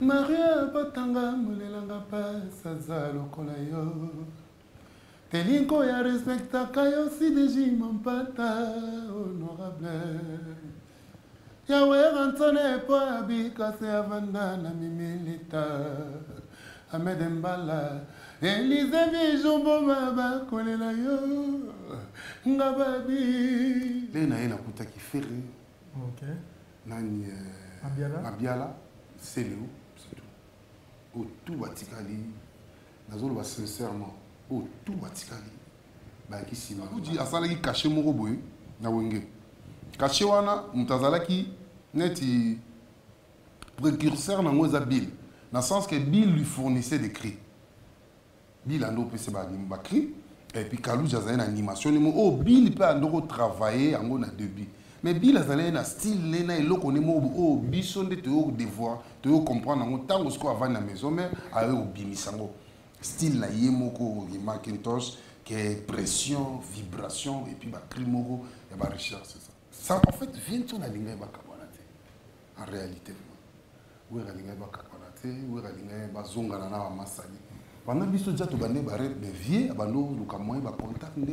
Maria Batanga Mulelanga Pasaza lokola yo. Telinko ya respecta kayo si deji mampata honorable. Yawe rantone po abika se avanda na mimilita. Ahmed Mbala Elize Bijumbo Maba kolela yo. Ngababi. Lena ena kuta kifiri. Ok. Nani Abiala. C'est le au tout Batikali. Nazolo va sincèrement au tout Batikali. Ba ki sima. Vous dit asala ki caché moko boy na wenge. Caché wana mutazalaki neti précurseur na ngoza Bill. Dans le sens que Bill lui fournissait des cris. Bill ando pese ba cri et puis Kalou jazana une animation oh Bill peut ando travailler en na début. Mais Bill a un style, il a un bison de devoir, de comprendre tant que avant la maison, mais à eux au bimisango. Style là, il y a Macintosh, qui est pression, vibration, et puis bah crimoro, et bah recherche, c'est ça. Ça en fait vient de la ligne en réalité. Où est la ligne où est la ligne zonga na masali. Pendant que nous avons des vieux, nous avons des contacts, nous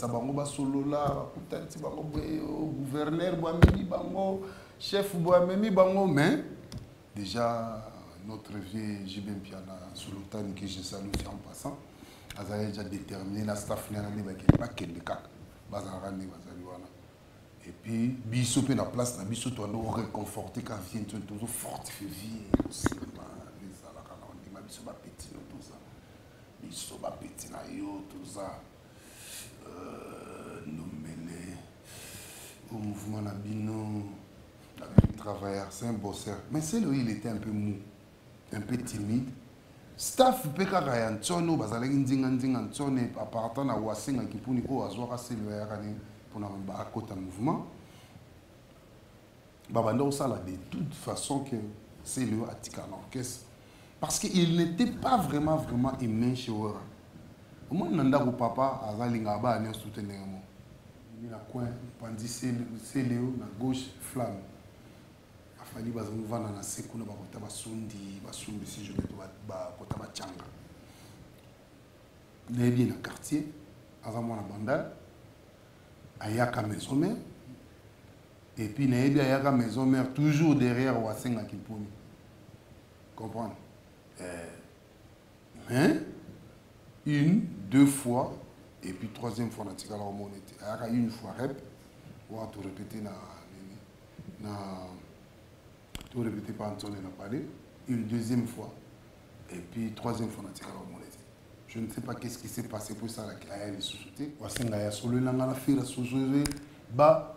avons des solo, gouverneur, chef, mais déjà notre vieux Jibin Piana, Sultan, que je salue en passant, a déjà déterminé la staff qui pas qu'elle et puis, biso pe na place na biso to ando réconforter quand vient toujours fortifier aussi. Biso ba petit tout ça. Biso ba petit na yo tout ça. Nous mêler au mouvement na bino, un travailleur, c'est un bosseur. Mais c'est lui il était un peu mou, un peu timide. Staff pe ka ya ntsono bazala nzinga ntsono appartant na wasinga kipuni ko azwaka c'est le yakani pour na ba côté mouvement. Babando ça là de toute façon que c'est le atika l'orchestre. Parce qu'il n'était pas vraiment aimé chez Ouara. Au moins, Nanda ou papa, à Zalingaba, à soutenir. Il y a un coin, Pandi, c'est Léo, à gauche, flamme. Il a fallu que nous venions dans la secoue, nous avons sundi, si je veux, nous changa. Nous avons bien dans le quartier, à Zamwana Banda, à Yaka Maison-Mère. Et puis, nous avons bien à Yaka Maison-Mère, toujours derrière Wasenga Kiponi. Comprendre? Une, deux fois, et puis troisième fois, on a une fois rep, on a tout répété, tout répété par Antoine parlé, une deuxième fois, et puis troisième fois, on a je ne sais pas qu'est-ce qui s'est passé pour ça, qu'il y a les sociétés. On a solo la fille, la société, bah,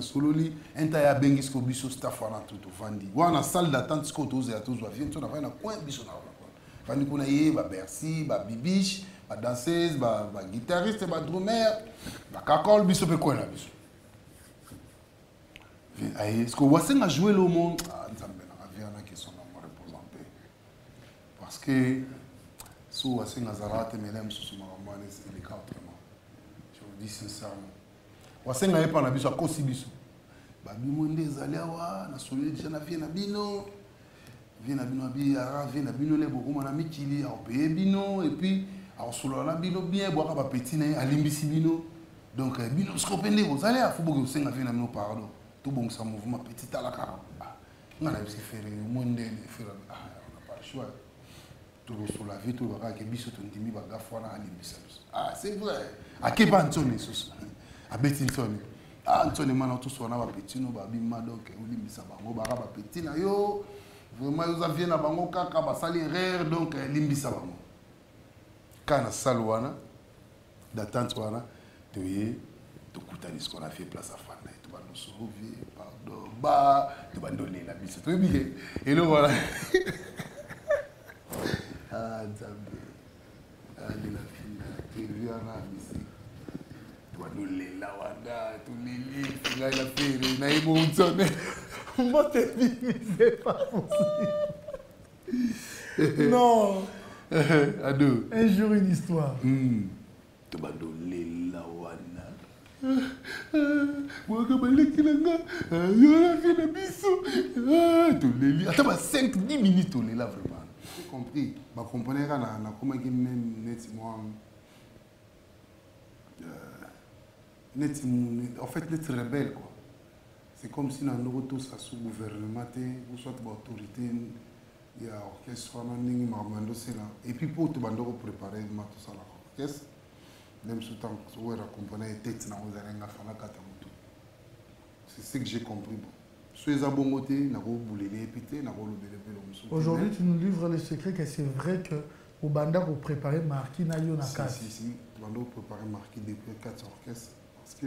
sololi entaya bengis ko biso staff wana tout vandi wana salle d'attente ko toze à tous va vient on a na coin biso na vandi kuna ye ba Bercy ba bibiche ba danseuse ba guitariste ba drummer ba kakol biso pe ko na biso ay ce que wasenga jouer le monde nzambe na aviana qui sont na représenter parce que so wasenga zarate melem susu mangane c'est le cas autrement je vous dis sincèrement. Wasenga yepa na biso akosi biso babimo nde ezali awa na solo déjà na vie na bino le bokoma na mikili aopeye bino et puis aosolola na bino bien bwaka bapeti na ye alimbisi bino donc bino sikope nde bozali afu boke osenga vie na bino pardon tobongisa mouvement petit talaka nga na biso fere mo ndele fere on n'a pas le choix tolosola vie tolobaka ke biso tondimi bagafu wana alimbisa biso c'est vrai akeba ntoni lisusu abeti ntoni ntoni mana tosona bapeti no babima donc olimbisa bango baka bapeti na yo vraiment yo zavie na bango kaka basali erreur donc limbisa bango kana salle wana d'attente wana toye tokutani ce qu'on a fait place à fanda to bando sauver pardon ba to bando lela biso to bien et le voilà nzambe lela fina eviana bisi nous les la wanda, tous les livres, la féerie, na émotionné. Moi, c'est pas possible. Non. À deux. Un jour, une histoire. Tu vas donner la wanda. Attends, 5-10 minutes, on est là vraiment. J'ai compris. Je comprenais comment il même en fait, net rebelle quoi. C'est comme si dans nos tous à sous gouvernement ou soit autorité, il y a orchestre, et puis pour tout le monde préparer tout ça l'orchestre, même sous temps où on accompagne tête dans aux arènes c'est ce que j'ai compris. Aujourd'hui, tu nous livres le secret que c'est vrai que au Banda vous préparez Marquis Nayo Nakas. Si, vous préparez Marquis depuis 4 orchestres. Parce que,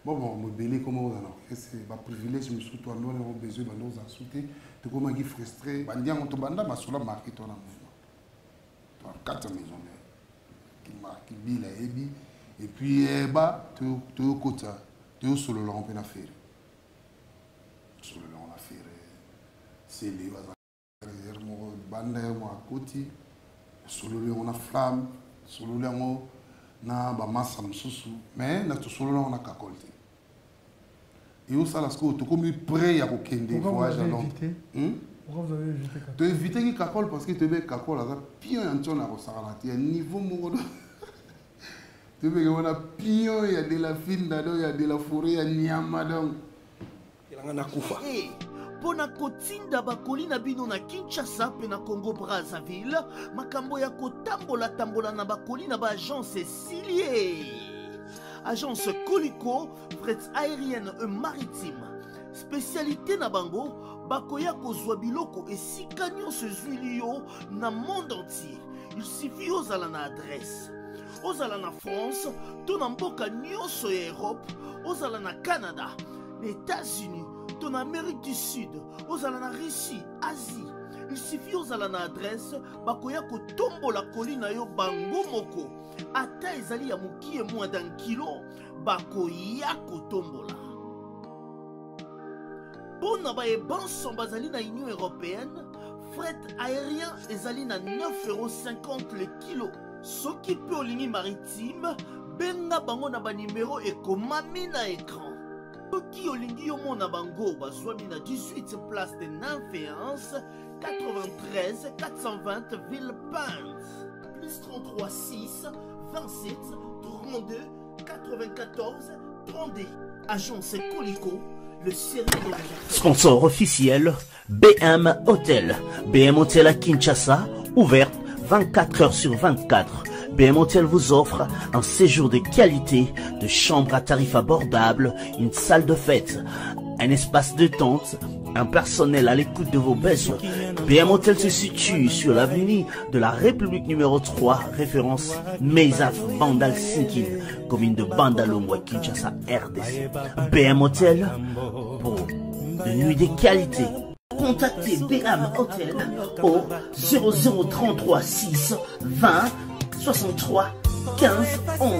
bon, me belé comment vous en orchestre, c'est un privilège, je me suis dit, nous avons besoin de nous en soutenir, de comment ils frustrés. Bandia, on te banda, mais sur la Marquis, tu as un mouvement. Tu as 4 maisons, qui marquent, Bill et Ebi. Et puis, tu es au côté, tu es sur le long, on peut faire. Sur le long, on a fait. C'est les banda, moi à côté. Sur le long, on a flamme. Sur le long, on a masse mais sur le long, on a cacolté. Et au salaire, tu es comme prêt à des voyages à Londres. Pourquoi vous avez évité Cacol? Tu as évité qu'il Cacol parce que tu as Cacol, il y a un pion à Rosarana. Il y a un niveau mourant. Tu veux qu'on a pion, il y a de la fine, il y a de la forêt, il y a Niamadon. Il y a un Akoufa. Pona kotinda bakoli na bino na Kinshasa pe na Congo Brazzaville, makambo ya kotambola tambola na bakoli na ba agence Silier. Agence Colicot, fret aérienne et maritime. Spécialité na bango, bakoya kozwa biloko esika nyonso ezwili yo na monde entier. Il suffit ozala na adresse. Ozala na France, to na mboka nyonso ya Europe, ozala na Canada, les États-Unis, ton Amérique du Sud, ozala na Russie, Asie. Il suffit ozala na adresse, bakoya ko tombo la colline yo bango moko. Ata ezali ya mukie moins d'un kilo, bakoya ko tombola. Bon na ba ebanso bazali na Union Européenne, fret aérien ezali na 9,50 € le kilo. Soki pe olingi maritime, benga bango na ba numéro ekomami na écran. Soki olingi yo mona bango bazwami na 18 place de Nanféance, 93 420 Villepinte. Plus 33 6 27 32 94 32. Agence Colicot, le sérieux de la... Sponsor officiel, BM Hotel. BM Hotel à Kinshasa, ouverte 24 heures sur 24. BM Hotel vous offre un séjour de qualité, de chambres à tarifs abordables, une salle de fête, un espace de tente, un personnel à l'écoute de vos besoins. BM Hotel se situe sur l'avenue de la République numéro 3, référence Meizaf Banda Helsinki, commune de Bandalongwa, Kinshasa, RDC. BM Hotel pour de nuits de qualité. Contactez BM Hotel au 0033 6 20 63 15 11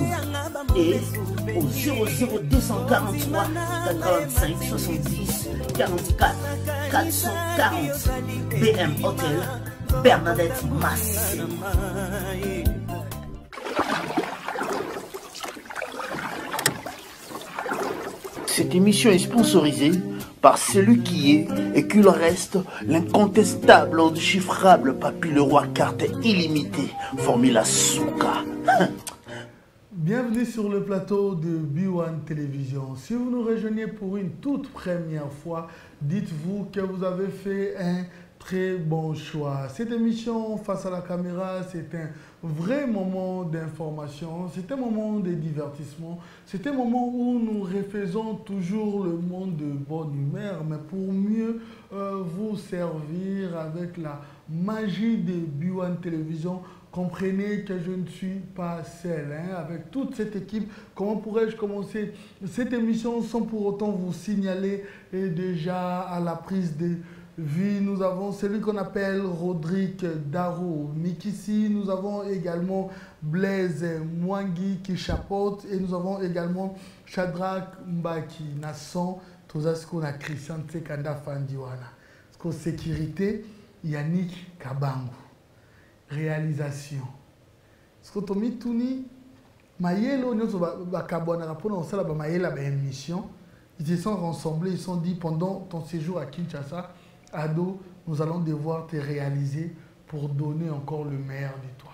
et au 00243 85 70 44 440. BM Hotel, Bernadette Mass. Cette émission est sponsorisée par celui qui est et qu'il reste l'incontestable, indéchiffrable Papy le Roi, carte illimitée, Formula Souka. Bienvenue sur le plateau de B1 Télévision. Si vous nous rejoignez pour une toute première fois, dites-vous que vous avez fait un très bon choix. Cette émission face à la caméra, c'est un vrai moment d'information, c'est un moment de divertissement, c'est un moment où nous refaisons toujours le monde de bonne humeur, mais pour mieux vous servir avec la magie de B1 Télévision. Comprenez que je ne suis pas seul, hein, avec toute cette équipe. Comment pourrais-je commencer cette émission sans pour autant vous signaler et déjà à la prise de vue, nous avons celui qu'on appelle Rodrigue Darou Mikissi, nous avons également Blaise Mwangi qui chapeaute et nous avons également Shadrach Mbaki Nasson, tout ce qu'on a Christian Tsekanda Fandiwana. Parce que sécurité, Yannick Kabangu. Réalisation. Ce que Tomi Touni, Mayelo, nous avons émission. Ils se sont rassemblés, ils se sont dit pendant ton séjour à Kinshasa, Ado, nous allons devoir te réaliser pour donner encore le meilleur de toi.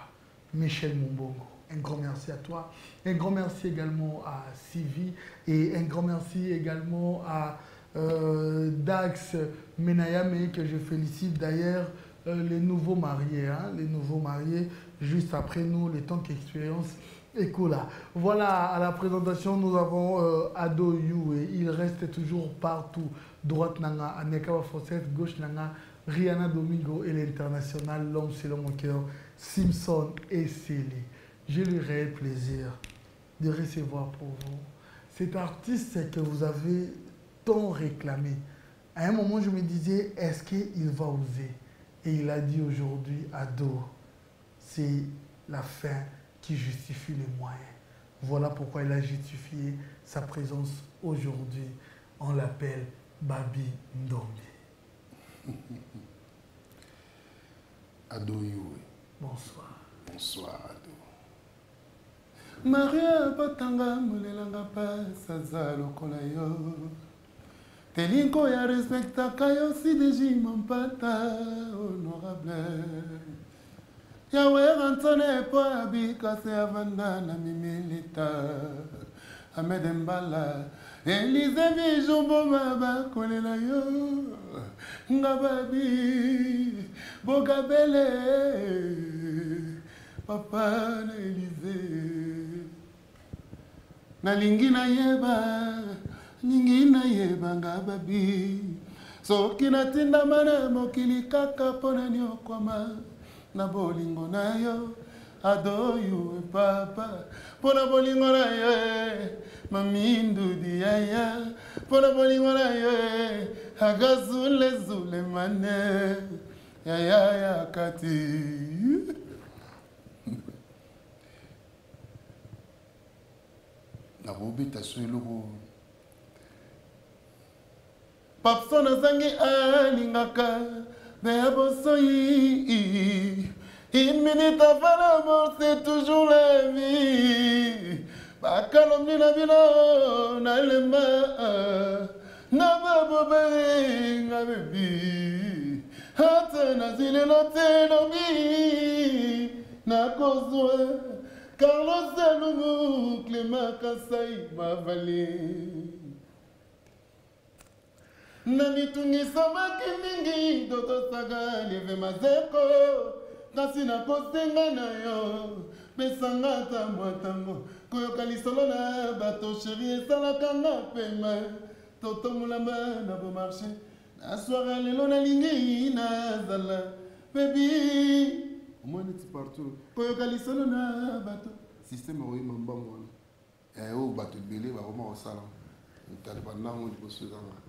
Michel Mumbongo, un grand merci à toi. Un grand merci également à Sivi et un grand merci également à Dax Menayame que je félicite d'ailleurs, les nouveaux mariés, les nouveaux mariés juste après nous, les temps qu'expérience Écola. Voilà, à la présentation, nous avons Ado You et il reste toujours partout. Droite Nanga, Anekawa Fossette, gauche Nanga, Rihanna Domingo et l'international, l'homme selon mon cœur, Simpson et Célie. J'ai le réel plaisir de recevoir pour vous cet artiste que vous avez tant réclamé. À un moment, je me disais, est-ce qu'il va oser? Et il a dit aujourd'hui, Ado, c'est la fin qui justifie les moyens. Voilà pourquoi il a justifié sa présence aujourd'hui. On l'appelle Babi Ndombi. Ado You. Bonsoir. Bonsoir, Ado. Maria Batanga Mulelanga Pasaza Lokolayo. Telinko ya respecta kayo si deji mampata honorable. Yahweh Antone po abika se avanda na mimilita. Ahmed Mbala Elize Bijumbo Baba kolela yo. Ngababi Bogabele Papa na Elize. Nalingi na yeba Ningi na yeba ngababi. Soki natinda mana mokili kaka pona nyokwama. Na bolingo na yo, Ado You papa. Pona bolingo na yo, mamindu diaya. Pona bolingo na yo, agazule zule mane. Ya kati. Na bobita suelo. Papsona zangi alingaka. Une minute avant la mort, c'est toujours la vie. Bakalomni na bino na lema na babobere na bebi. Hata na zile lote nomi na kozwe Carlos Salumu Clément Kasai Mavali. Namitungi samaki mingi Doto saga leve mazeko Kasi na kosenga na yo Besanga tambo tambo Koyoka lisolo na bato chéri Esalaka nga pema Toto mulamba na bo marché Na soirée lelo na lingi na zala Baby Moi neti partout. Koyoka lisolo na bato Système oyi mamba mwana. O bato belé ba vraiment au salon. Taliban na mo di bosso zanga.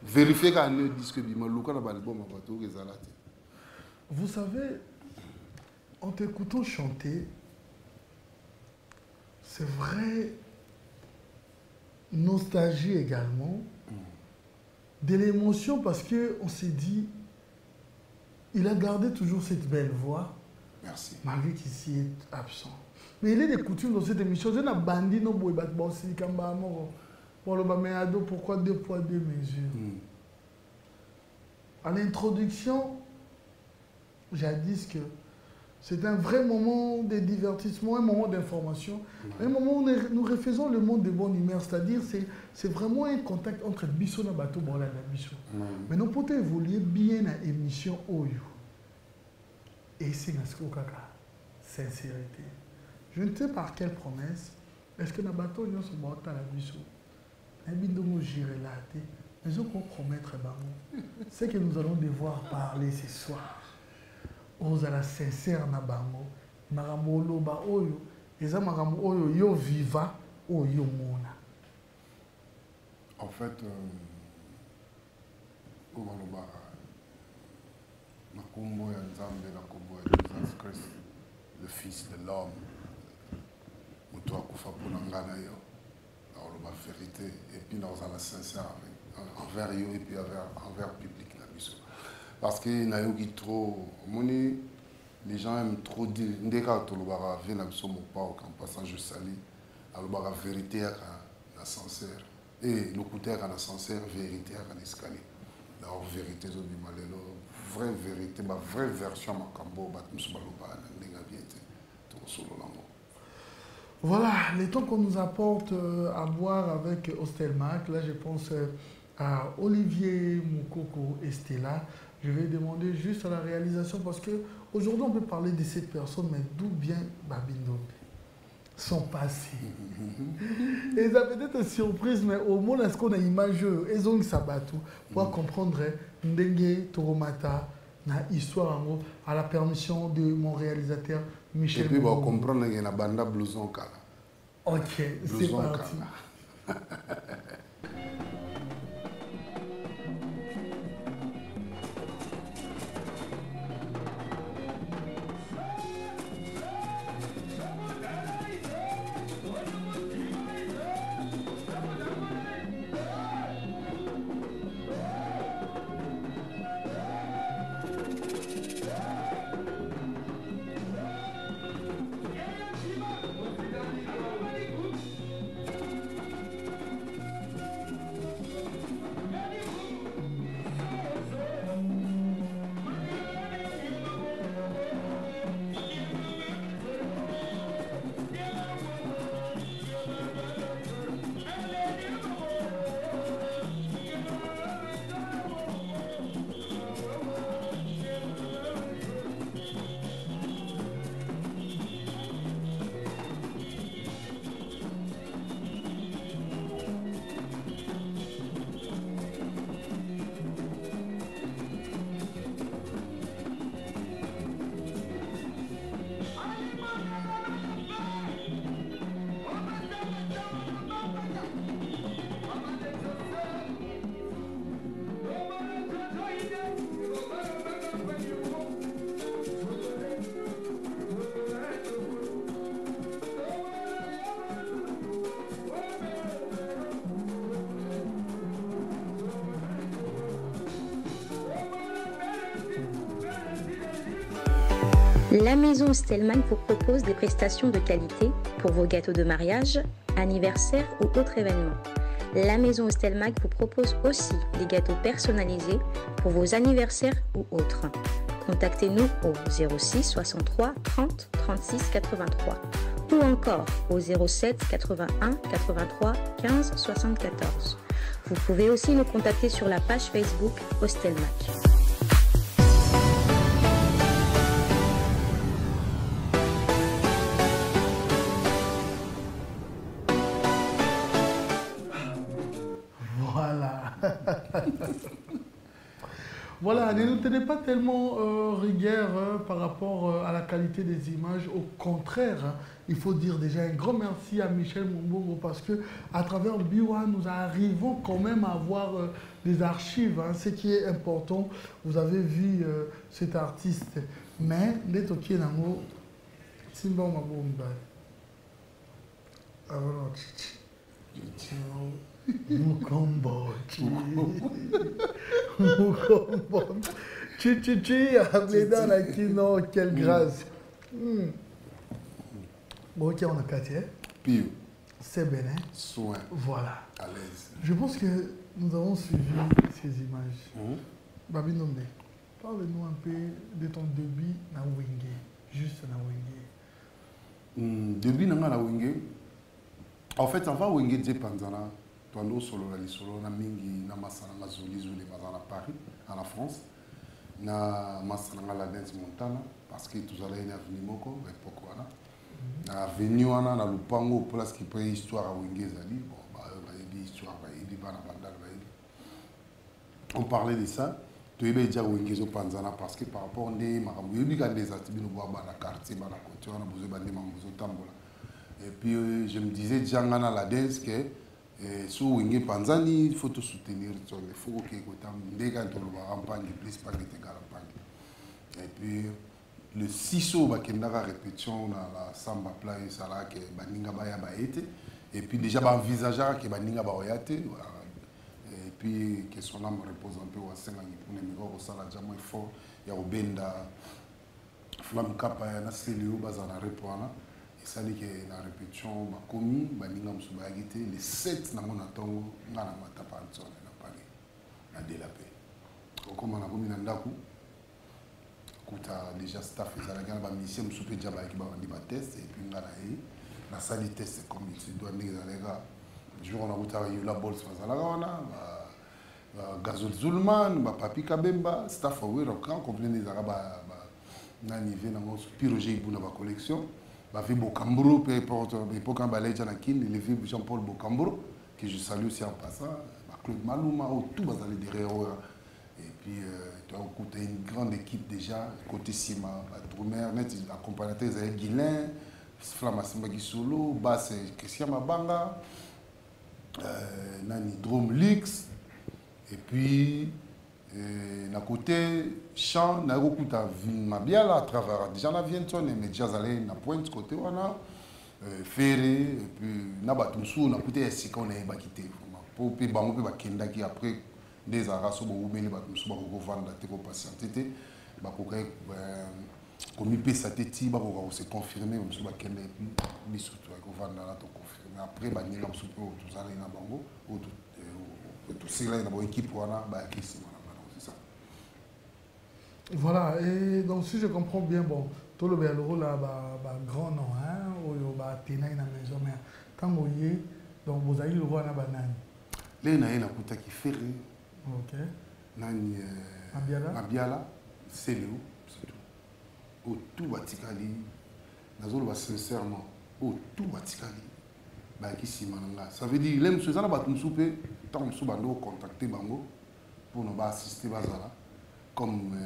Vérifiez qu'un ne disque bima luka na album à bateau que zalati. Vous savez, en t'écoutant chanter, c'est vrai, nostalgie également, de l'émotion parce qu'on s'est dit, il a gardé toujours cette belle voix. Merci. Malgré qu'il s'y est absent. Mais il est des coutumes dans cette émission. Je n'ai pas dit non, pourquoi 2 poids 2 mesures. À l'introduction, jadis que c'est un vrai moment de divertissement, un moment d'information, un moment où nous refaisons le monde de bonne humeur, c'est-à-dire c'est vraiment un contact entre Bisso et Bateau Bola et Bisso. Mais nous pouvons évoluer bien dans l'émission Oyo. Et c'est Kaka, sincérité. Je ne sais par quelle promesse, est-ce que nous bateau nous sommes à la Bisso? Nous gérer là, mais on peut promettre c'est que nous allons devoir parler ce soir. Oza la sincère na bango, marambo loba oyo, eza marambo oyo yo viva oyo mona. En fait, Omaloba, na kombo ya Nzambe, na kombo ya Jesus Christ, le Fils de l'homme, muto akufa pona ngana yo, na la vérité, et puis dans la sincère envers yo et puis envers public na biso. Parce que na yoki trop moni les gens aiment trop dire dès que tu as vu en passage je salue la vérité à l'ascenseur et le côté à l'ascenseur vérité à l'escalier la vérité zo bi malelo vraie vérité ma vraie version makambo ba musubaloba ndinga biete to solo lango. Voilà, les temps qu'on nous apporte à boire avec Ostelmac, là je pense à Olivier Moukoko et Stella. Je vais demander juste à la réalisation parce que aujourd'hui on peut parler de cette personne, mais d'où bien Babindombe, son passé. Et ça peut être surprise, mais au moins est-ce qu'on a image ils ont Sabatou pour comprendre Ndengue Toromata, na histoire en gros, à la permission de mon réalisateur Michel. Et puis on comprendre qu'il y a une bande blouson kala. Ok, c'est parti. La maison Ostelmac vous propose des prestations de qualité pour vos gâteaux de mariage, anniversaire ou autres événements. La maison Ostelmac vous propose aussi des gâteaux personnalisés pour vos anniversaires ou autres. Contactez-nous au 06 63 30 36 83 ou encore au 07 81 83 15 74. Vous pouvez aussi nous contacter sur la page Facebook Ostelmac. Voilà, ne nous tenez pas tellement rigueur par rapport à la qualité des images. Au contraire, il faut dire déjà un grand merci à Michel Mombongo parce que à travers B1, nous arrivons quand même à avoir des archives. Hein, ce qui est important, vous avez vu cet artiste. Mais, les Toki Nango, Simba Mabomba. Alors, Mukombo, Mukombo. Chichichi, appelé dans la kino, quelle grâce. Bon, ok, on a quatre, hein? Pio. C'est bien, hein? Soin. Voilà. À l'aise. Je pense que nous avons suivi ces images. Babindombe, parle-nous un peu de ton début na Wenge, juste na Wenge. Début na Wenge. En fait, avant Wenge de Panzana, toando solo la lisolo na mingi na masana na zoli zoli mazana Paris, en la France. Na masana la dance Montana parce que tous allez na venu moko époque wana. Na venu wana na lupango place qui peut histoire à Wenge zali. Bon bah histoire ba idi bana bandal ba idi. On parlait de ça. Tu es déjà Wenge Panzana parce que par rapport à des marabouts, il y a des activités dans le quartier, dans la côté, on a besoin de mambozo tambola. Et puis je me disais déjà dans la dance que sur Wenge Panzani, il faut te soutenir, il faut que tu aies campagne plus pas que tu campagne. Et puis le 6 au bakendara répétition dans la samba play ça là que baninga baya baete et puis déjà ba envisager que baninga ba oyate. Et puis que son âme repose un peu au sein pour les micros au sala déjà moins fort il y a Obenda Flamme Kappa na Célio baza na repoana et ça dit que la répétition ba commis ba ninga musuba agité les 7 na mona tongo ngana matapa ntsona na pale na délapé comme on a commis na ndaku kuta déjà staff ezala ngana ba mission musupe jaba ki ba ndi ba test et puis ngana na salle test comme il doit neza lega jour on a kuta la bols bazala wana Gazol Zulman ba Papi Kabemba staff awero quand comprenez ezala ba na niveau na mon piroger ibuna ba collection ba fait Bokambro peu importe époque en balai na kin le vieux Jean-Paul Bokambro que je salue aussi en passant ba Claude Maluma tout bazali derrière et puis tu as écouté une grande équipe déjà côté Sima ba Drumer net accompagnateur Zé Guilin Flamma Simba Solo basse Christian Mabanga nani Drum Lix et puis na côté chant na rokuta Mabiala à travers déjà la Vienton mais déjà allé na pointe côté wana ferré et puis na batumsu na côté sika on a bakité pour pe bango pe bakenda qui après des araso bo ubeli batumsu ba ko vendre te ko patienter ba ko comme il peut s'attêter ba ko se confirmer musu bakenda et puis biso to ko vendre là to confirmer après ba ninga musu po to zala na bango ou tout cela na bo équipe wana ba kisi. Voilà, et donc si je comprends bien, bon, tout le béalo là, grand nom, hein, ou bah téna na maison, mais quand vous y êtes, donc vous avez le roi na banane. Les naïs na kuta qui ferré. Ok. Nani Mabiala, c'est le c'est tout. Au tout batikali, nazolo ba sincèrement, au tout batikali, bah qui si mananga. Ça veut dire l'aime sous ça ba tumsupe, tant sous bando contacter bango pour nous assister bazala comme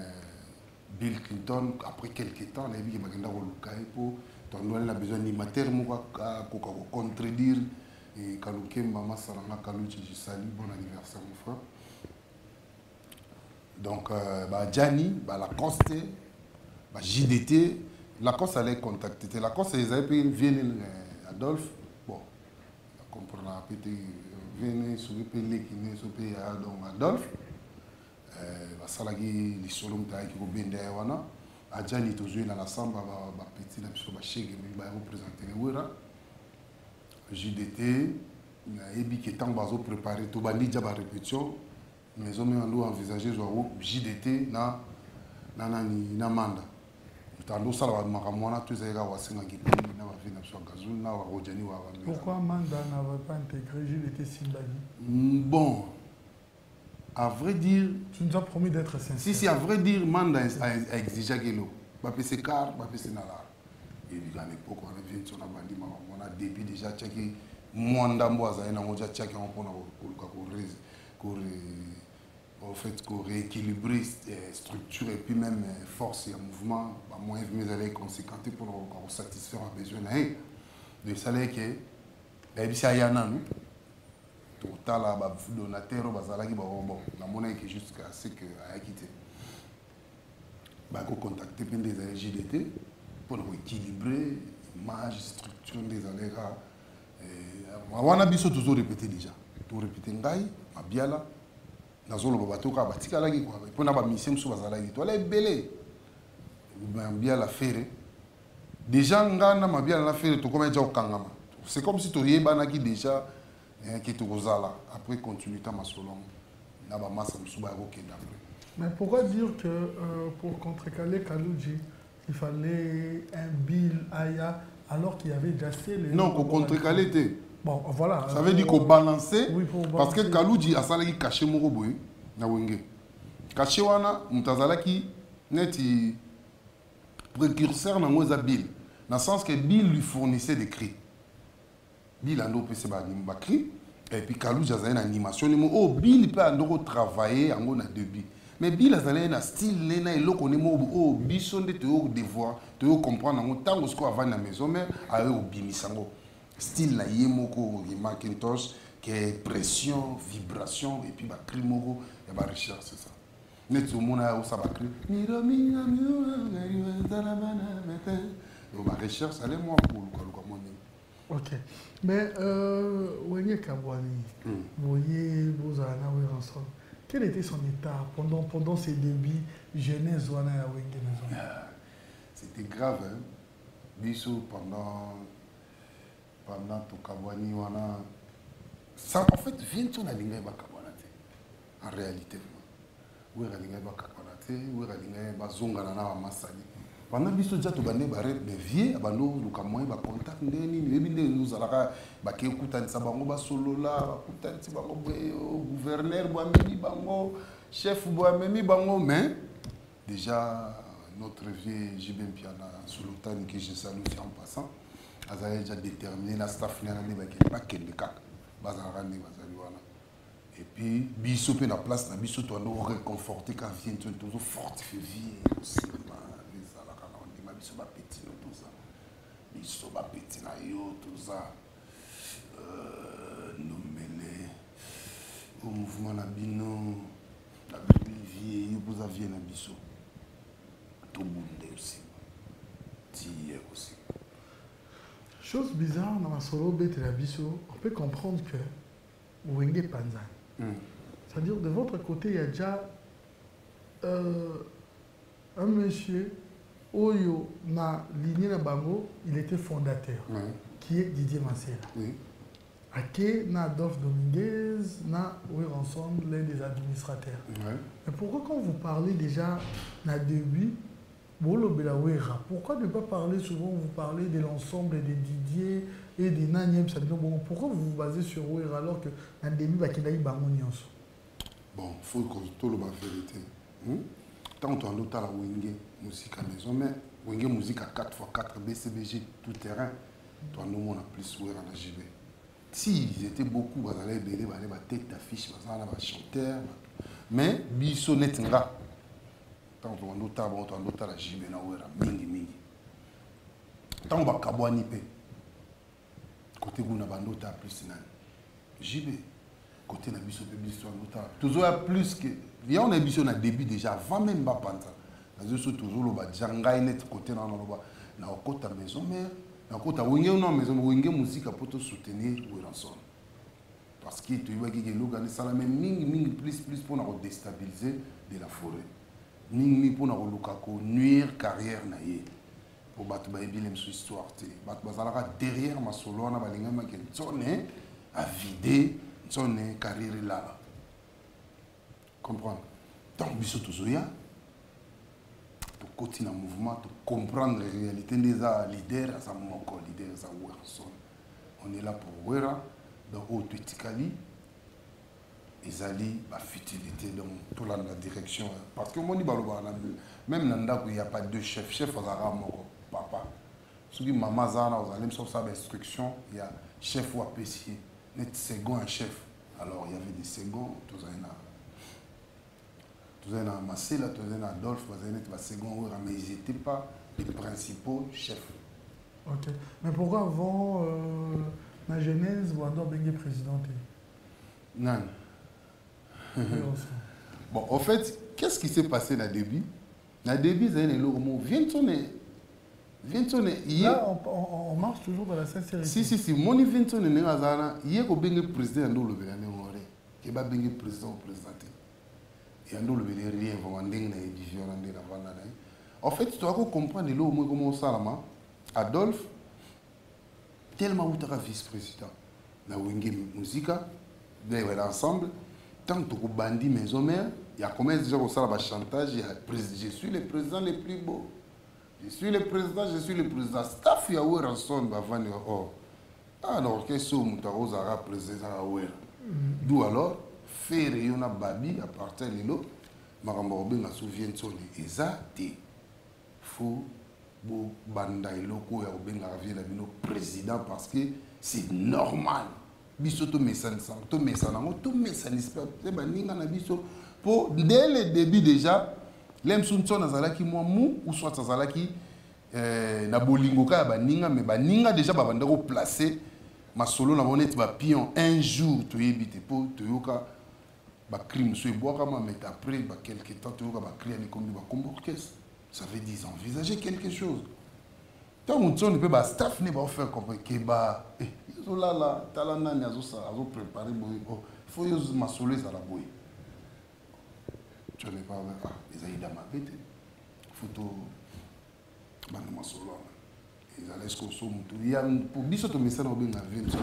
Bill Clinton, après quelques temps, on a vu qu'il y a un besoin d'animateur pour contredire. Et quand maman Salama Kalouchi, je salue, bon anniversaire mon frère. Donc, Gianni, Lacoste, JDT, Lacoste allait contacter. Lacoste, ils avaient venu Adolphe. Bon, comprenez, peut-être, venez sur le pays qui est sur le pays Adolphe. Basalagi li solom ta ki ko bende wana ajani to jouer na la samba ba petit na biso ba chege mais ba représenter wera JDT na ebi ke tant bazo préparer to bandi ja ba répétition mais on ando envisager zo JDT na nani na manda tando sala ba makamwana to zeka wasinga ki na ba vina biso gazul na wa rojani wa. Pourquoi manda n'avait pas intégré JDT Simbagi? Bon, à vrai dire... Tu nous as promis d'être sincère. Si, à vrai dire, Manda a exigé que l'eau. Je vais car, je vais nala. Et à l'époque, on a vu sur la bande, on a début déjà tchecké. Mwanda Mboaza, on a déjà tchecké pour fait rééquilibrer structure et puis même force et mouvement. Moi, je vais aller conséquenter pour satisfaire un besoin. De salaire que, c'est Ayana, nous. Total à donateur bazalaki bon la monnaie qui jusqu'à ce que a quitté ko contacter plein des JDT pour équilibrer image structure des aléras wana biso toujours répéter déjà to répéter ngai Mabiala nazolo babato ka batika laki quoi pour na ba mission so bazalaki to la belé Mabiala ferré déjà ngana Mabiala na ferré to comme déjà okangama c'est comme si to yeba qui déjà qui est après continuer à m'assolon mais pourquoi dire que pour contrecaler Kalouji il fallait un Bill Aya alors qu'il y avait déjà assez les non pour contrecaler bon voilà ça veut dire qu'on balançait oui, parce que Kalouji a salaki caché mon boy na wenge caché wana mutazalaki neti précurseur na moza Bill dans le sens que Bill lui fournissait des cris. Bill a un PC et puis Kalouji a une animation. Oh, Bill peut travailler en début. Mais Bill a un style, il a oh, Bisson de devoir, de comprendre tant que avant la maison, mais à eux, style la yemoko, Macintosh, qui est pression, vibration, et puis crimo, et bah recherche, c'est ça. Net tout le monde a ça va crier. Recherche, allez moi pour le. Ok. Mais, Wenye Kabwani, voyez vos années ensemble. Quel était son état pendant ses débuts jeunesse? c'était grave. Hein? Biso pendant Tokabwani, ça en fait vient de la ligne en réalité. Où est la ligne où est la ligne bazongana masani. Pendant biso déjà to bande bare mais vie abano lukamoi ba contact ndeni lebinde nous alaka ba ke kutanisa bango ba solo la ba kutanisa bango gouverneur bo amemi bango chef bo amemi bango mais déjà notre vieux Jibem Piana Sultan qui je salue en passant a déjà déterminé la staff na ne ba ke pas kende kaka bazara ne bazali wana et puis biso pe na place na biso to ando réconforter quand vient toujours fortifier vie aussi biso ba petit no tout ça biso ba petit na yo tout ça no mele au mouvement na bino la vie yo vous aviez na biso tout monde aussi tiye aussi chose bizarre dans ma solo bête la biso on peut comprendre que Wenge Panza c'est-à-dire de votre côté il y a déjà un monsieur Oyo na lignée na bango, il était fondateur, qui est Didier Massela. Oui. Ake na Adolphe Dominguez, na oui ensemble l'un des administrateurs. Ouais. Mais pourquoi quand vous parlez déjà na début, pourquoi ne pas parler souvent, vous parlez de l'ensemble des Didier et des Nanyem Sabino, pourquoi vous vous basez sur Ouera alors que na début bakinaï bango nyonso? Bon, faut que tout le monde vérité. Tant qu'on a la Wenge musique à maison, mais Wenge musique à 4x4 BCBG tout terrain, toi nous on a plus ouvert à la JB. Si ils étaient beaucoup, ils allaient béler, ils allaient tête d'affiche, ils allaient chanter, mais biso netinga. Tant qu'on a la JB na ouvert mingi mingi. Tant qu'on a kabwani pe, côté où on a bandota plus nan JB. Côté na biso pe biso andota. Toujours plus que viens on a biso na début déjà avant même ba panta. Nous sommes toujours le bas jangai net côté dans le bas na côté maison mère na côté Wenge non maison Wenge musique pour te soutenir ou rançon parce que tu vois que le gars ça la même ming plus pour nous déstabiliser de la forêt ming pour nous lukako nuire carrière na ye pour battre ba ebilem sur histoire te battre bazalaka derrière ma solo na balinga ma kentsone à vider son carrière là comprendre donc biso toujours ya continuer un mouvement, de comprendre la réalité des leaders, à sa moko leader, à sa Werson. On est là pour Wera, dans haute Tikali, ils allaient la futilité dans toute la direction. Parce que moi, même dans il n'y a pas deux chefs, chef Azara Moko, papa. Ce qui maman Zana, vous allez me sortir l'instruction, il y a chef ou apprécié, net second un chef. Alors il y avait des seconds, tout ça. Tous les Massela, tous les Adolphe, tous les second, mais ils n'étaient pas les principaux chefs. Ok. Mais pourquoi avant la Genèse, vous avez bien président? Non. Bon, en fait, qu'est-ce qui s'est passé dans le début? Dans le début, il y a un mot. Viens là, on marche toujours dans la sincérité. Si. Mon vient tourner, il y a un président dans le Bénin, qui va bien président ou présenté. En fait, tu dois comprendre comment ça Adolphe, tellement où tu as vice-président. Dans Wenge Musica, ensemble, tant que tu as bandit maison mère, il y a combien de gens qui ont chantage, je suis le président le plus beau. Je suis le président. Staff, il y a eu un son avant. Alors, qu'est-ce que tu as président? D'où alors? Faire une babi à partir de l'eau, Maramborbe m'a souvient de son exact. Faut banda et loko ya obenga vie la bino président parce que c'est normal. Biso to mesan to c'est baninga na biso pour dès le début déjà l'emsunso nazalaki moi mou ou soit nazalaki na bolingo ka baninga mais baninga déjà babanda ko placer ma solo na bonnet ba pion un jour to yebite pour to yoka ba crime so eboka mais après ba quelque temps to yoka ba crime comme ba combo orchestre. Ça veut dire envisager quelque chose. Tant on ne peut pas staff ne va faire comme que bah là talana ni azo préparer il faut use ma solo à la boy. Tu ne pas les aïda ma bête. Photo ba masolo ils allaient consommer tout il y a pour biso to message na benga Vincent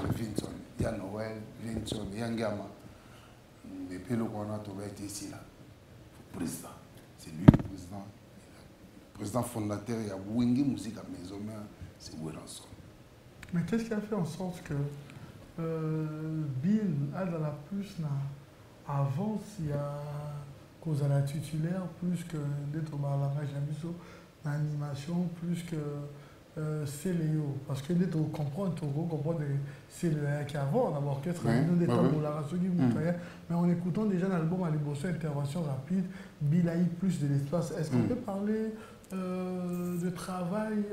il y a Noël Vincent il y a Ngama mais puis le qu'on a trouvé ici là président c'est lui le président fondateur il y a Wenge musique à maison mère c'est Weranson. Mais qu'est-ce qui a fait en sorte que Bill a dans la plus avant s'il y a cause à la titulaire plus que d'être au langage l'animation plus que Céléo parce que d'être au comprendre c'est le qui avant d'abord orchestre mais en écoutant déjà l'album à l'émotion intervention rapide Bill a eu plus de l'espace. Est-ce qu'on peut parler de travail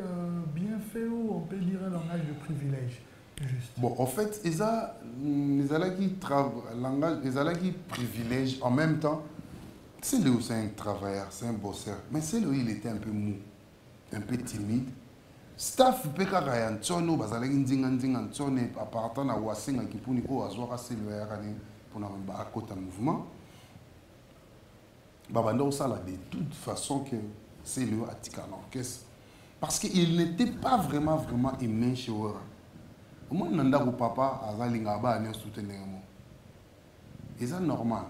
bien fait ou on peut dire un langage de privilège? Juste. Bon, en fait, ils ont qui privilège en même temps. C'est lui aussi un travailleur, c'est un bosseur. Mais c'est lui, il était un peu mou, un peu timide. Staff peut pas rien. Tsono, bazalaki ndinga tsone appartenant à Wasinga qui pour nico azwaka c'est le RN pour na ba côté mouvement. Babando ça là de toute façon que c'est le atika l'orchestre parce qu'il n'était pas vraiment aimé chez Wera. Au moins nanda ko papa azalinga ba ne soutenir moi. Et ça normal.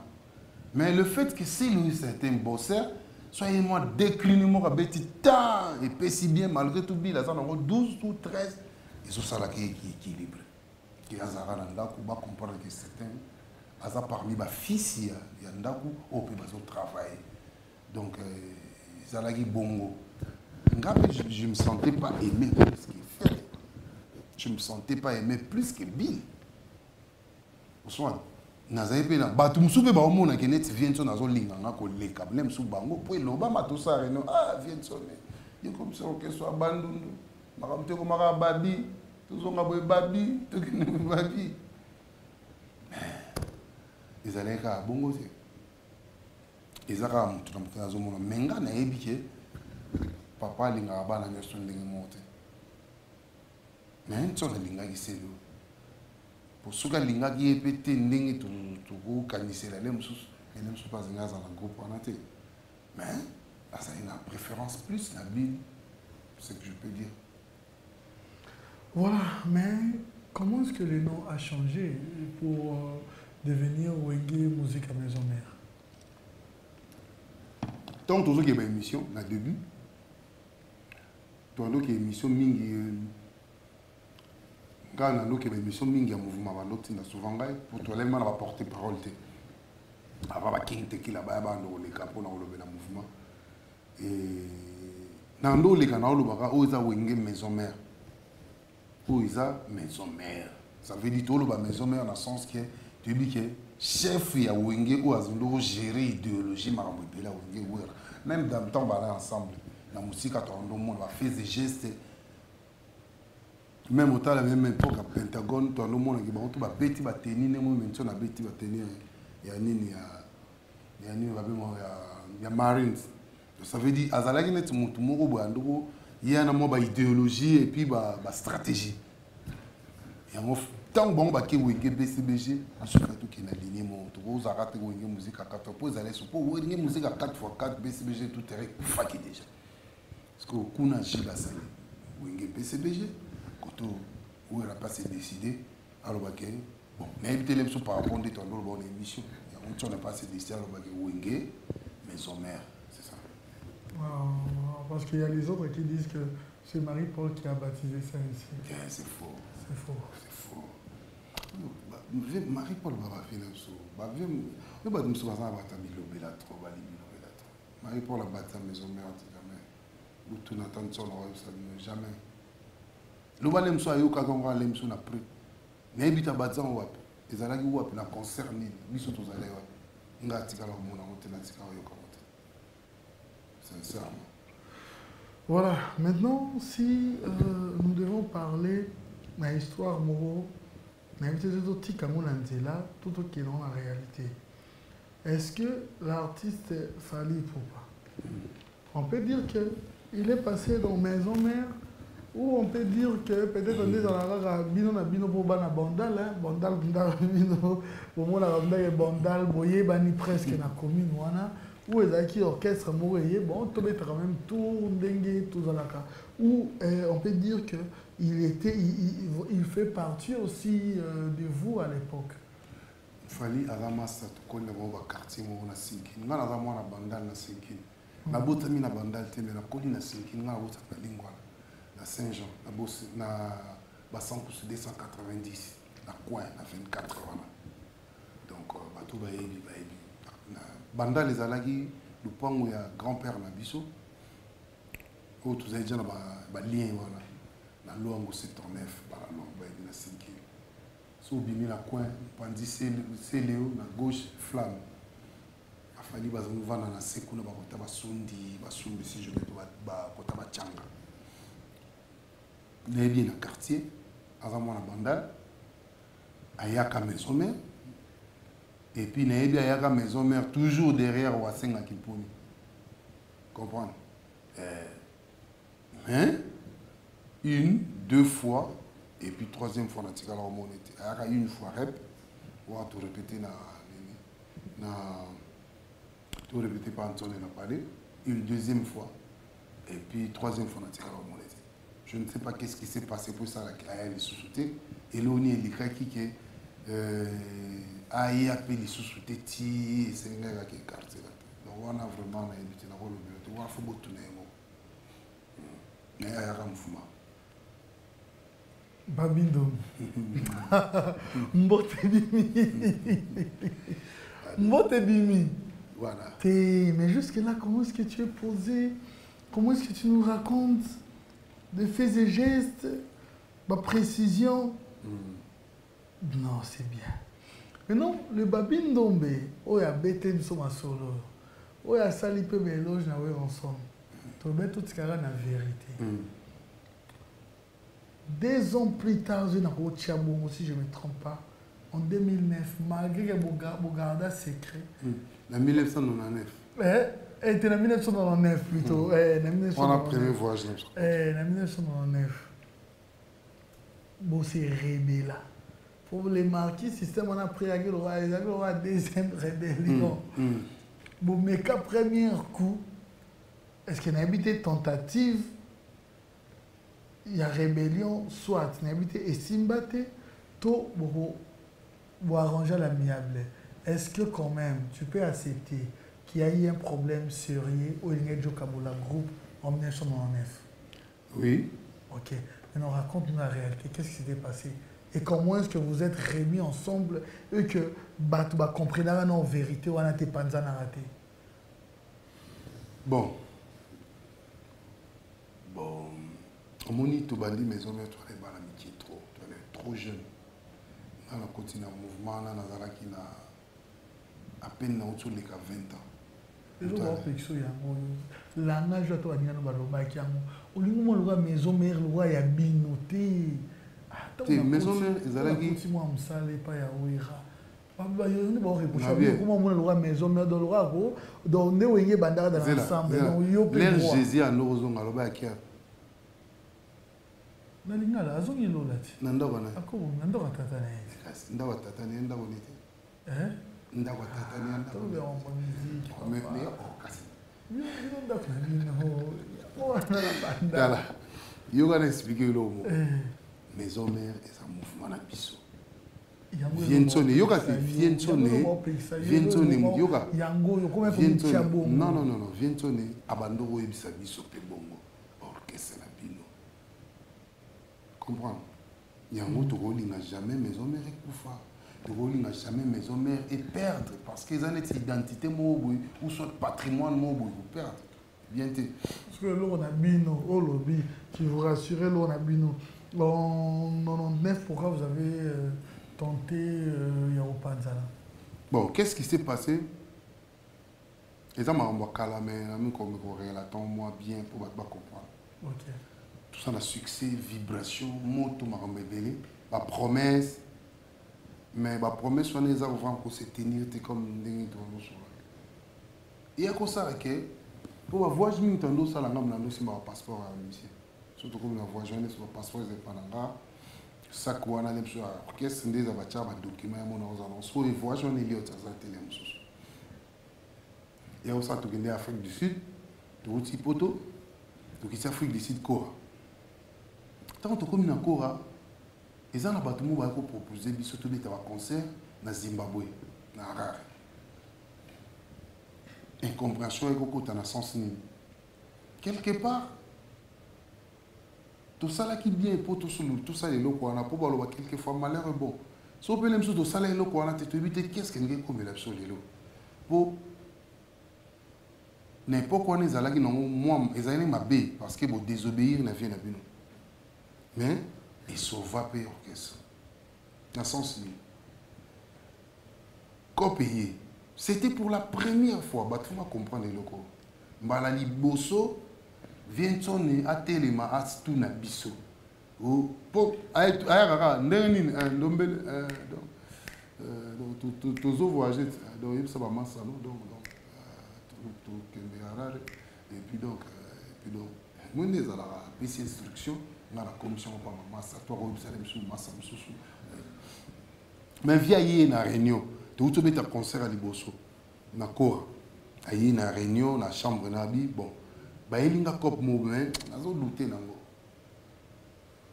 Mais le fait que c'est lui c'est un bosseur soyez-moi décliné mon rabeti tant et pas si bien malgré tout bien là ça en 12 ou 13 et c'est ça là qui équilibre. Qui azara nanda ko ba comprendre que certains aza parmi ba fils il y a ndaku au peut pas travailler. Donc ça là qui bongo. Je me sentais pas aimé plus qu'il fait. Je me sentais pas aimé plus que Bill. Au soin. Nazaye pena batu msupe ba omona ke net Vincent nazo linga ngako leka nem su bango po loba matosa reno Vincent ye comme ça que soit bandundu makamte ko maka babi tuzonga boy babi tokine babi ezaleka bongo se ezaka mutu na mutu nazo mona menga na ebike papa linga bana nyoso ndenge mote mais ntona linga kiselo pour ceux qui ont été ndenge to kanisela les mususu et les mususu pas dans un groupe en ate mais ça a une préférence plus la Bible c'est ce que je peux dire. Voilà, mais comment est-ce que le nom a changé pour devenir Wenge Musique à Maison Mère? Tant que il y a une émission au début tant que émission mingi quand on a une émission mingi à mouvement souvent pour toi les gens va porter parole avant va quitter qui là-bas dans les capons dans le mouvement et dans les canaux le baga oza Wenge Maison Mère oza Maison Mère ça veut dire tout le Maison Mère dans le sens que tu dis que chef ya Wenge ou azondo gérer idéologie marambo bela Wenge Wera même dans le temps on va ensemble la musique à tout le monde va faire des gestes. Même au temps, à la même époque, à Pentagone, tout le monde qui va bêti, va tenir, maintenant, on a bêti, va tenir, il y a Marines. Ça veut dire, à Zalagi, il y a une idéologie et puis une stratégie. Et en tant que bon, qui est BCBG, on se fait tout qui est aligné, on a raté la musique à 4 fois, vous allez se pour la musique à 4x4, BCBG, tout est faké déjà. Parce que on a gilé à ça, BCBG. Où elle n'a pas décidé, alors bon, mais évitez les par rapport à ton émission. On n'a pas décidé, alors Wenge Maison Mère, c'est ça. Parce qu'il y a les autres qui disent que c'est Marie-Paul qui a baptisé ça ici. C'est faux. C'est faux. C'est faux. Marie-Paul va faire ça. Marie-Paul a baptisé Maison Mère, jamais. Tout n'attend son jamais. Le balem soit yo kagonga lem so na prix mais bita bazan wap ezalaki wap na concerné biso to zalé wap ngati kala mona motela tika yo kamote sincèrement. Voilà, maintenant si nous devons parler de l'histoire moro na éviter de tika mona nzela tout qui est dans la réalité. Est-ce que l'artiste Fally Ipupa on peut dire que il est passé dans Maison Mère? Ou on peut dire que peut-être on est dans la bino pour bana bandal bandal bino pour moi la bandal bandal boye bani presque na commune wana où est orchestre Moureye, bon, tu mets quand même tout dengue, tout zalaka. Où on peut dire qu'il fait partie aussi de vous à l'époque. Il fallait Aramasa, tu connais le quartier, on a 5 ans. On a vraiment la bandale na 5 ans. Na bota mi na bandale te, mais la colline na 5 ans, on a bota na lingua na Saint-Jean, na bassin pour 290, na coin na 24 ans. Donc bateau baebi. Bandale les alagi, le point où il y a grand-père na biso. Où tous les gens na ba lien voilà. Na longo secteur 9 par la longue baebi na 5 ans. So bimi na coin, pandi c'est Léo na gauche flamme. A fallu baza nous vendre na seku na ba kota ba sundi, ba sumbi si je mets ba kota ba changa. Né bien na quartier, azamona bandal, ayaka maison mère. Et puis né bien ayaka maison mère toujours derrière Wasenga Kiponi. Comprendre? Une, deux fois. Et puis troisième fois, on a monnaie. Une fois rep, on a tout répété tout répété par Antoine n'a parlé. Une deuxième fois. Et puis troisième fois, on a monnaie. Je ne sais pas qu'est-ce qui s'est passé pour ça, elle est sous-soutée. Et là, on est les qui a appelé les sous-soutée, c'est un gars qui est quartier. Donc on a vraiment invité la rôle de on a fait beaucoup de tourner. Mais il y a un mouvement. Babindo. Mbote Bimi. Voilà. Mais jusque-là, comment est-ce que tu es posé? Comment est-ce que tu nous racontes des faits et gestes, ma précision? Non, c'est bien. Mais non, le Babindombe, où il y a BTM sur ma solo, où il y a Salipé Méloge, nous avons ensemble. Tu as tout ce qu'il y a la vérité. 2 ans plus tard, je n'ai pas Tchabon, si je ne me trompe pas, en 2009, malgré que Bogarda secret. En 1999. C'était en 1999 plutôt. On a premier voyage. En 1999. Bon, c'est rébellé là. Pour les marquis, le système on a pris la deuxième rébellion. Bon, mais qu'à premier coup, est-ce qu'il y a une habité tentative? Il y a rébellion, soit il y a une habité estimbate, tout pour arranger l'amiable. Est-ce que quand même, tu peux accepter qu'il y a eu un problème sérieux au Lingedjo Kabola Group en 1999? Oui. Ok. Maintenant, raconte-nous la réalité. Qu'est-ce qui s'était passé? Et comment est-ce que vous êtes réunis ensemble et que tu comprenez la vérité ou tu pas raté? Bon, on dit que les maisons mères, tu as l'amitié trop, tu es trop jeune. On a continué le mouvement, on a à peine autour de 20 ans. La nage à toi, on dit que maison mère, il y a binoté. Maison mère, ils allaient dire. Comment on a maison mère dans le roi, donc nous avons bandara dans l'ensemble. L'air Jésus à nous, on a le bac. Nalingala azongi lolati. Nandoko na. Ako nandoko tata na yeye. Kasi ndako tata ni ndako niti. Ndako tata ni ndako. Tobe on musique. Mais kasi. Yo ndako na bino. Oh na la banda. Dala. Yo ga expliquer lo mo. Maison mère et sa mouvement na biso. Viensone yoga ki viensone. Viensone yoga. Yango yo comme pour Tchabon. Non, viensone abandoko ebisa biso pe bongo. Orchestre na bino. Comprendre? Yango Togoli n'a jamais maison mère et Koufa. Togoli n'a jamais maison mère et perdre parce qu'ils ont une identité ou soit patrimoine ou perdre. Bien te. Parce que l'on a bino, au lobby, qui vous rassure, l'on a bino. En 99, pourquoi vous avez tenté Yaopanzala? Bon, qu'est-ce qui s'est passé? Les gens m'ont calamé, comme moi bien pour comprendre. Ok. Tout ça, le succès, vibration, moto, ma rebelle, ma promesse. Mais ma promesse, on est à voir pour se tenir comme des gens. Et à quoi ça, pour avoir voyage, je me ça, la gamme, c'est mon passeport à monsieur. Surtout comme la voyage, je suis passeport, c'est pas là. Ça, quoi, on a les choses. Qu'est-ce que c'est des documents, mon annonce. Soit les voyages, on est lié au télé. Il y a aussi l'Afrique du Sud, Touti Poto, Touti Afrique du Sud, Kora. Tant que comme dans Kora, ils ont proposé un concert dans Zimbabwe, dans Harare. Incompréhension et beaucoup dans le sens quelque part, tout ça là qui vient pour tout ça les locaux, on a pour quelquefois malheur bon. Si on peut les choses tout ça les locaux, on a te éviter qu'est-ce qu'il y a comme l'absolu les locaux. Pour n'importe quoi les alagi non moi ils allaient m'abé parce que pour désobéir n'a vient n'abino. Mais ils sauve payer orchestre. Dans le sens copier. C'était pour la première fois, bah tu vas comprendre les locaux. Balali Bosso vient sonner à Téléma à Stuna Bisso. Ou pour aïra n'enin ndombel donc tous voyager donc ça va massa donc et puis donc moi les à la PC instruction dans la commission pas massa toi vous sous massa sous mais vieille na réunion tu te mets à concert à Liboso na Kora ayi na réunion na chambre na bi bon ba elinga cop mouvement nazo douter nango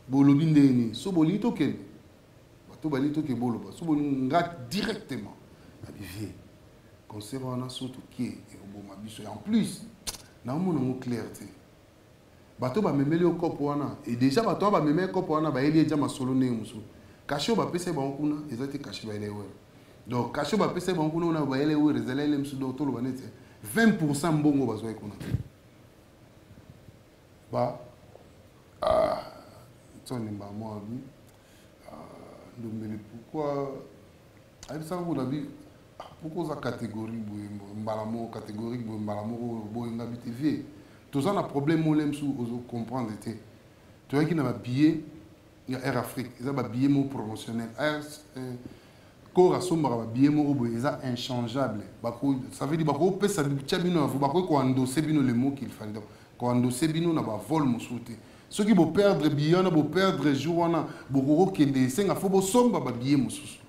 bolobi ndeni so bolito ken bato balito ke bolo ba so bolinga directement na bivier concert wana surtout qui et bon ma biso en plus na mo na clarté bato ba memeli o cop wana et déjà bato ba memeli cop wana ba eli eja masolo ne musu kasho ba pese ba nkuna ezati kashi ba elewe donc kasho ba pese ba nkuna na ba elewe rezela ele musu do tolo banete 20% mbongo bazwa ikuna ba toni ba moi bi ndumeli pourquoi ayi ça vous l'avez pourquoi ça catégorie mbalamo catégorie mbalamo boinga bitv tous on a problème mo lem sou comprendre était tu vois qui n'a pas billet il y a Air Afrique ils ont pas billet mot promotionnel Kora sombara ba billet mo bo ils inchangeable bako ça veut dire bako pesa bino vous bako ko endosser bino les mots qu'il fallait ko endosser bino na ba vol mo souté ceux qui vont perdre billet na vont perdre jour wana boko kende senga fo bo somba ba billet mo sous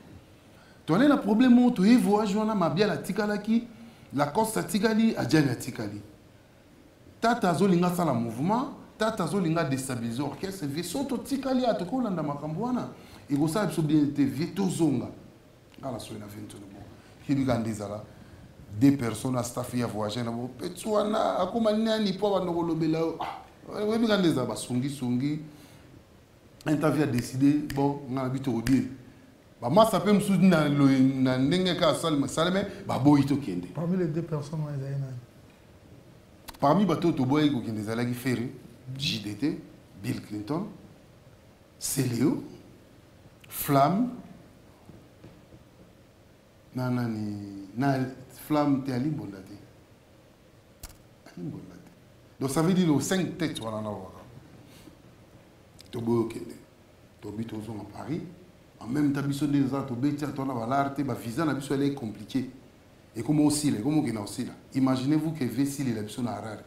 tu as le problème mo to voyage wana mabia la tikala ki la costa tikali a jana tikali tata zolinga sala mouvement tata zolinga déstabiliser orchestre vaisseau to tikali atoko landa makambo wana et ko sa biso bien te vito zonga ala so na vento bon qui lui gandezala deux personnes à staff ya voyager na bo petwana akoma nani po ba ndoko lobela oui bi gandezala ba sungi interview a décidé bon ngana bito odie ba massa pe msu na ndenge ka salme ba boyito kende parmi les deux personnes parmi bato to boy ko kende zala ki ferry JDT Bill Clinton Célio Flamme na Flamme te ali bondate donc ça veut dire les 5 têtes voilà na waka to boy kende to bito zo en Paris en même temps biso des autres betia tona balarte ba visa na biso elle est compliqué et comment aussi là comment qu'il a aussi là imaginez-vous que vesi les biso na Harare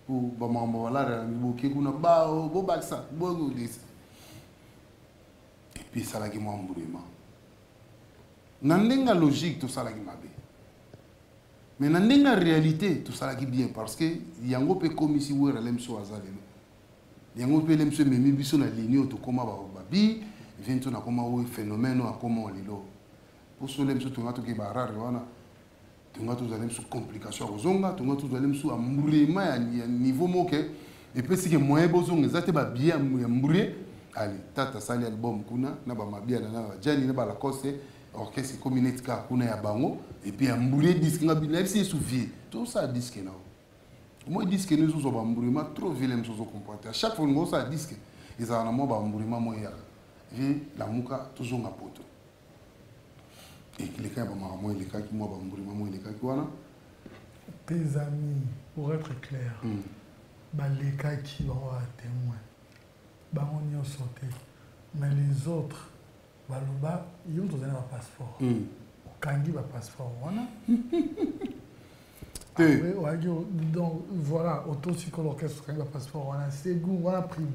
ou ba mambo balare bo ke kuna ba bo baksa bo dis et puis ça la qui moi mburema nandenga logique tout ça la qui mabe mais nandenga réalité tout ça la qui bien parce que yango pe comme si wera lemso azalelo yango pe lemso memi biso na ligne to koma ba bi vient na koma o phénomène a comment lilo pour cela même surtout ngato ke barare wana tungato zalem sous complication ozonga tungato zalem sous ambrema ya niveau moke et puis si que moyen bozonga zate ba bien mbré allez tata sali album kuna na ba mabia na jani na ba la cose orchestre community ka kuna ya bango et puis ambré disque ngabina si souvier tout ça disque na moi disque nous zo ba mbrema trop vilain so comprendre à chaque fois ngo ça disque ils en mo ba mbrema moya et la muka toujours na poto et les cas moi les cas qui moi les cas qui voilà tes amis pour être clair les cas qui vont à témoin on y a sauté mais les autres baloba ils ont donné un passeport kangi ba passeport voilà donc voilà autocycle orchestre kangi ba passeport voilà second voilà prime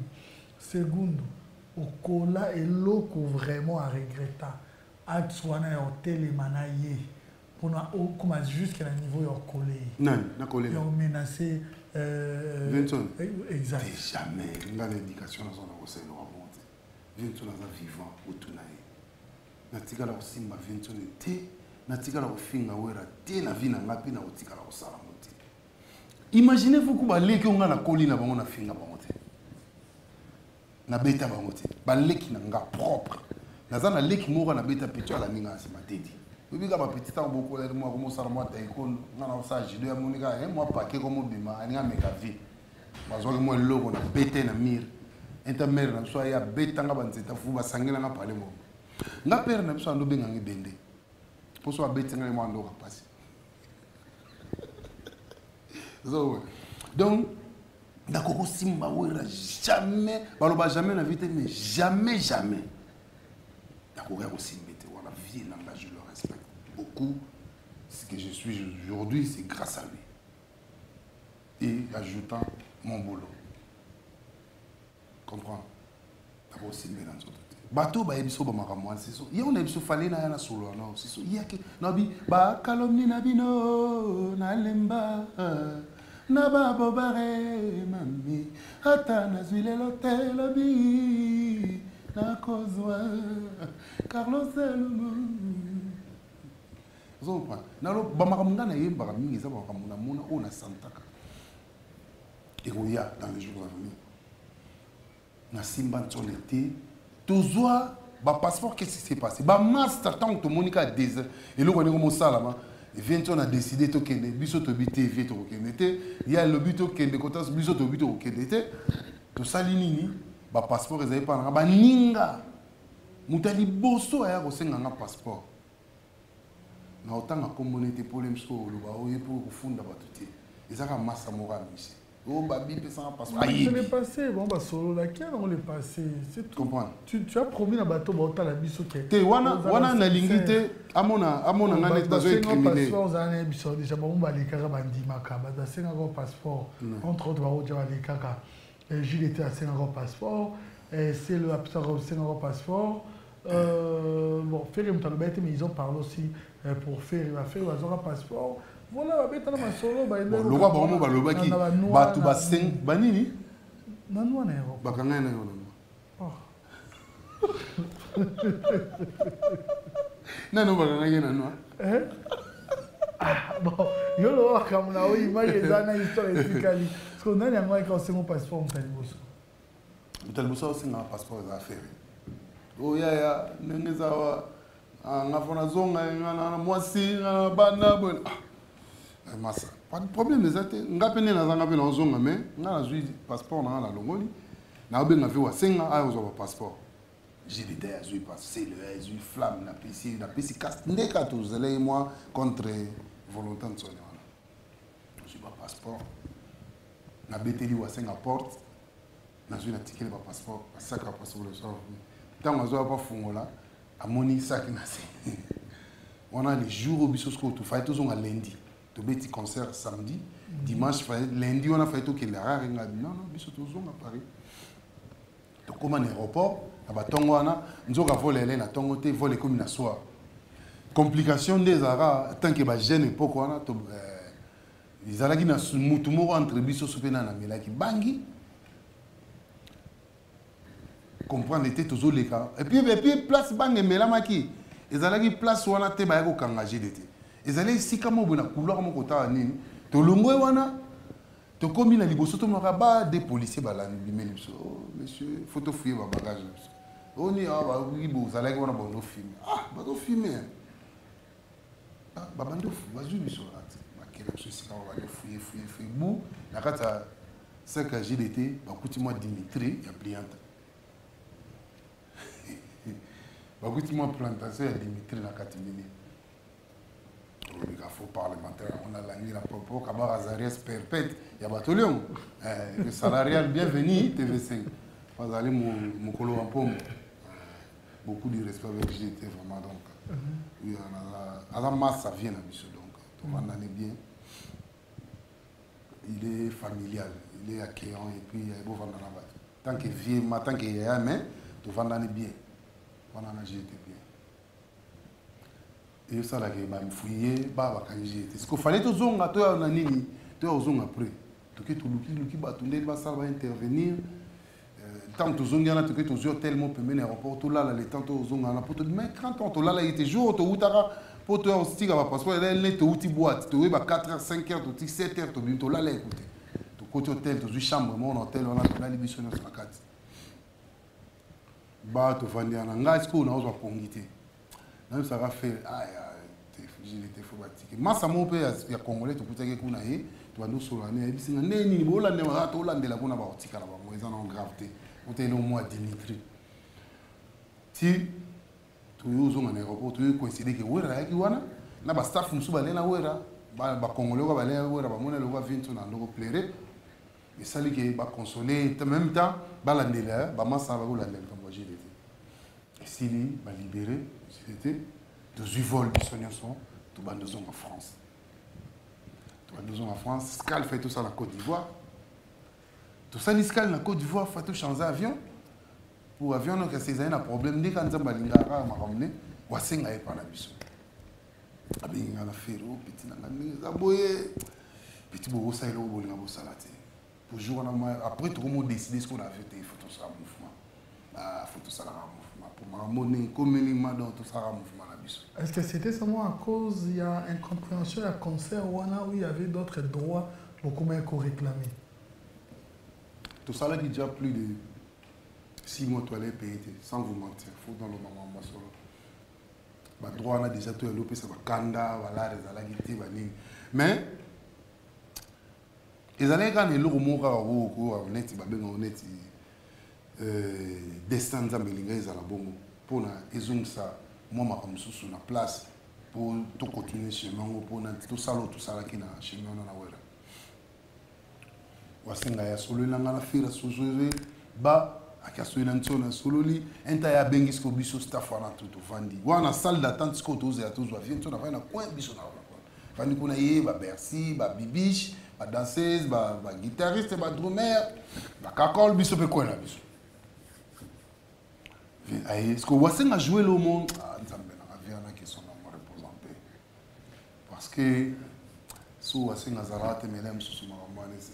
secondo au cola et l'eau vraiment à regretter. Atswana hôtel et manaye Comme jusqu'à un niveau de collé. Non, na collé. Ils ont menacé. Vincent. Exact. Jamais. Il y a l'indication dans son conseil de remonter. Vincent est vivant au Tunaï. Natika la osimba Vincent était. Natika la ofinga wera te na vie na ngapi na otika la osala monte. Imaginez-vous que baleki on a la colline na bango na finga bangote. Na beta bangote. Baleki na nga propre. Nazana leki moko na beta pecho la ninga se matedi. Oui, quand ma petite temps beaucoup de moi comme ça moi taïkon on ça j'ai deux monika et moi paquet comme bima anga mega vie. Parce que moi logo na beta na mir. Intermer na so ya beta nga banzeta fu ba sangela na pale mo. Nga père na so ndo benga ngibende. Pour so beta nga mo ndo ka passer. Donc d'accord simba wera jamais baloba jamais na vite mais jamais d'accord aussi mettre la vie là je le respecte beaucoup. Ce que je suis aujourd'hui c'est grâce à lui et ajoutant mon boulot comprends d'accord aussi mais dans autres bateau ba ebiso ba makamwa c'est ça ya on ebiso fallait na na solo na c'est ça ya que nabi ba calomnie na bino na lemba na babo bare mami ata na zuile l'hôtel bi na kozwa Carlos Elmo nalo ba makamwa na yemba ka mingi za ba makamwa mona ona santaka egoya dans les jours à venir na simba ntolete tozwa ba passeport qu'est-ce qui s'est passé ba master tant que Monica des et le connaît comme salama Vincent a décidé to kende biso to BTV to kende te il y a le but to kende kotas biso to but to kende te to salinini ba passeport ezali pa na ba ninga mutali boso aya ko senga nga passeport na otanga communauté problème so lo ba oye pour kufunda batuti ezaka massa mora mise oh babi pesa passeport je l'ai passé bon ba solo la qui on l'est passé c'est tout comprendre tu as promis na bateau ba otala biso ke te wana na lingite amona ngane dazo criminel passeport zane biso déjà ba umba le kaka bandima ka ba da senga ko passeport entre autres ba oja ba le kaka Gilles était à senga ko passeport c'est le absent senga ko passeport bon faire mais ils ont parlé aussi pour faire il va faire un passeport voilà ba betana masolo ba ende lo ba mo ba lo ba ki ba tu ba seng banini nanwa na yo ba kanga na yo non ba kanga na no bon yo lo comme na oui image ezana histoire etikali parce que nani angwa ka c'est mon passeport mutaliboso c'est un passeport à faire oh ya nengeza wa ngafona zonga ngana mwasi ngana bana bon massa pas de problème les até ngapene na zanga pena zonga mais ngana zui passeport na longoli na obenga fi wa senga ayo zo passeport j'ai des idées zui passer le zui flamme na PC cast ndeka to zele moi contre volonté de sonner voilà je pas passeport na beteli wa senga porte na zui na ticket ba passeport sacra passeport le soir tant on zo pas fungola amoni sac na se on a les jours au bisos ko to fait tous on a lundi to beti concert samedi dimanche lundi on a fait tout qui la rare non bisos tous on à Paris to comme un aéroport aba tongo wana nzoka voler na tongo te voler comme na soir complication des ara tant que ba jeune époque wana to ils alaki na mutu moko entre bisos supena na melaki bangi comprendre était toujours les cas et puis place bange melamaki ezalaki place wana te ba yako kangaje dete ezalaki sika mo bona couloir mo kota nini to longwe wana to komi na liboso to makaba des policiers balani bimeli biso oh monsieur photo fouiller ba bagage on y a ba wibo ezalaki wana bono film ba to filmer ba bando ba zu biso ati ba kela biso sika ba fouiller bou na kata 5 GDT ba kuti moi Dimitri ya pliante moi plantation à Dimitri na Katimini. Il faut parlementaire, on a la nuit à propos, Kabar Azarias perpète, il y a Batolion. Le salarial bienvenu, TV5. Vous allez mon colo en pomme. Beaucoup de respect avec GT, vraiment. Donc, oui, à la masse, ça vient à Bissau. Donc, tout le monde en est bien. Il est familial, il est accueillant et puis il y a beau vendre dans la base. Tant que vieux, tant qu'il y a un main, tout le monde en est bien. On a été bien. Et ça, là, il fouillé, bah, est-ce qu'il fallait tout zonga, toi, on a nini, toi, on zonga après. Tout que tout luki, bah, tout le monde va intervenir. Tant que zonga, là, tout que tout zonga, tellement peut mener aéroport, tout là, les temps, tout zonga, là, pour tout, mais quand on là, il était jour, tout outara, pour toi, on stick, parce que là, il est tout outil boîte, tu vois, 4h, 5h, tout 7h, tout là, là, écoutez. Tout côté hôtel, tout chambre, mon hôtel, on a la libération sur la carte. Bah, tu vas dire, on a qu'on a besoin de même ça va faire j'étais fobatique mais ça mon père ya congolais tout peut-être qu'on a tu vas nous solaner et puis neni bolande ma to lande la bona ba otika la ba moza na gravité on te le mois Dimitri si tu uzo na aéroport tu coïncider que wera yaki wana na ba staff musu ba lena wera ba congolais ko ba lena wera ba mona le ko vinto na ndoko plaire et ça li que ba consoler en même temps ba landela ba massa ba ko landela comme j'ai dit et si li ba libérer c'était de vols de Sonia-Son, tout le monde en France. Tout le monde en France, Scal fait tout ça dans la Côte d'Ivoire. Tout ça, Scal dans la Côte d'Ivoire, il faut tout changer d'avion. Pour l'avion, donc, c'est un problème. Dès qu'on a un lingara, on a ramené, on a fait par la mission. On a fait petit, on a fait petit, on a fait pour jour, après, tout le monde décide ce qu'on a fait, il faut tout ça mouvement. Il faut tout ça mouvement. Pour ma monnaie, comme les mains dans tout ça mouvement. Est-ce que c'était seulement à cause il y a incompréhension à concert où il y avait d'autres droits beaucoup moins qu'on réclamait? Tout ça là qui déjà plus de 6 mois tu allais payer sans vous mentir. Il faut dans le moment solo. Bah droit on a déjà tout développé ça va kanda voilà les alagité mais ils allaient quand les lourds mots honnête ba ben honnête destin zambelinga ils ala bongo pour na ezung ça moi je suis sur la place pour tout continuer chez moi pour tout ça qui na chez moi na wera wasenga ya solo langa na fira sozoe ba akaso na ntona solo li enta ya bengis ko biso staff wana tout vandi wana salle d'attente ko toze ya tozo vient tona va na coin biso na vandi kuna ye ba Bercy ba bibiche ba danseuse ba guitariste ba drummer ba kakol biso pe ko na biso est-ce que Wasseng a joué le monde? Parce que si Wasseng a zaraté, mais là, c'est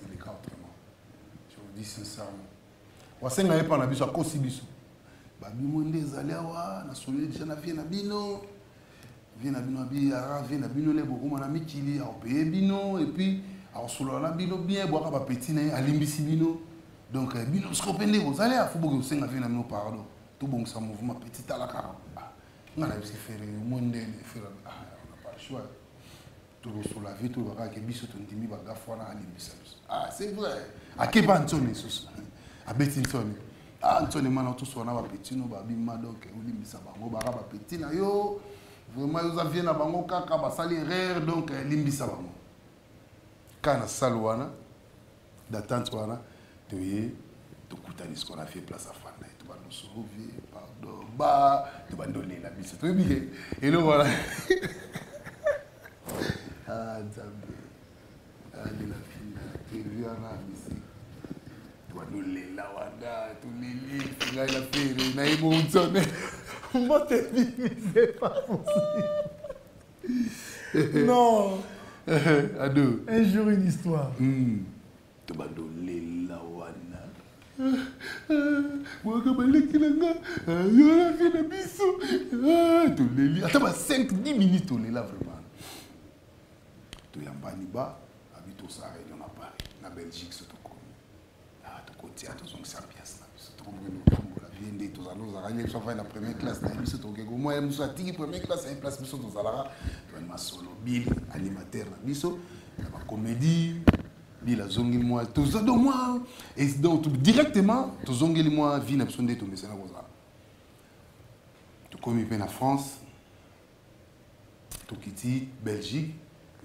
le cas autrement. Je vous dis sincèrement. Wasseng a pas à cause de ça. Babimonde Zalewa, na solide déjà na vie na bino. Vie na bino les beaucoup na mikili, a payer bino et puis a solo na bino bien boire ba petit na alimbisi bino. Donc bino scopende vous allez à faut que Wasseng a vie na bino pardon. Tout bon ça mouvement petit à la cara. On a aussi fait le monde faire on n'a pas le choix. Tout sur la vie tout le gars qui biso ton dimi ba gafona alimbisa. Ah c'est vrai. À qui ba Anthony sus. À Betinson. Ah Anthony mana tout so na ba petit no ba bima donc olimbisa bango ba petit na yo. Vraiment yo vient na bango kaka ba sali rare donc limbisa bango. Kana salwana d'attente wana to yé to kutani ce qu'on a fait place à Fana. Nous sauver, pardon, bah, tu vas donner la mise, très bien. Et nous voilà. Ah, Zambé. Ah, la fille, tu viens là, ici. Tu vas donner la wanda, tous les livres, tu vas la faire, tu vas y monter. Moi, t'es dit, c'est pas possible. Non. À deux. Un jour, une histoire. Tu vas donner la wanda. Moi, comme elle est qui l'a fait le bisou. Tu les lis. Attends, 5-10 minutes, on est là vraiment. Tu es en Baniba, habite au Sahel, on a Paris, en Belgique, c'est tout comme. Ah, tu côté, tu as 5 pièces là. C'est trop bon, la vie est tous à nous, on a fait la première classe. C'est tout comme moi, je suis à la première classe, à une place, je suis à la tu as solo, Bill, animateur, biso, la comédie. La zongi moi tout ça donc moi et donc directement tout zongi moi vie n'absonde tout mais c'est là comme ça tout comme il en France tout quitte Belgique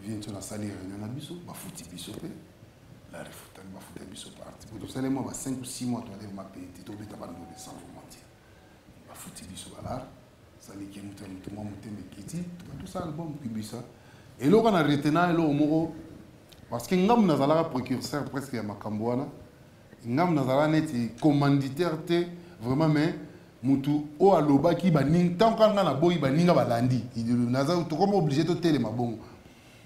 vient sur la salle réunion na biso ba fouti biso pe la refuta ba fouti biso parti pour tout ça les mois 5 ou 6 mois tu allais ma payer tu dois t'abandonner sans vous mentir ba fouti biso là ça les qui monter tout moi monter mais quitte tout ça album puis ça et là on a retenu là au moro. Parce que ngam nazala précurseur presque ya makambo wana ngam nazala neti commanditaire te vraiment mais mutu o aloba ki baning tant kanga na boyi baninga balandi naza to comme obligé to télé mabongo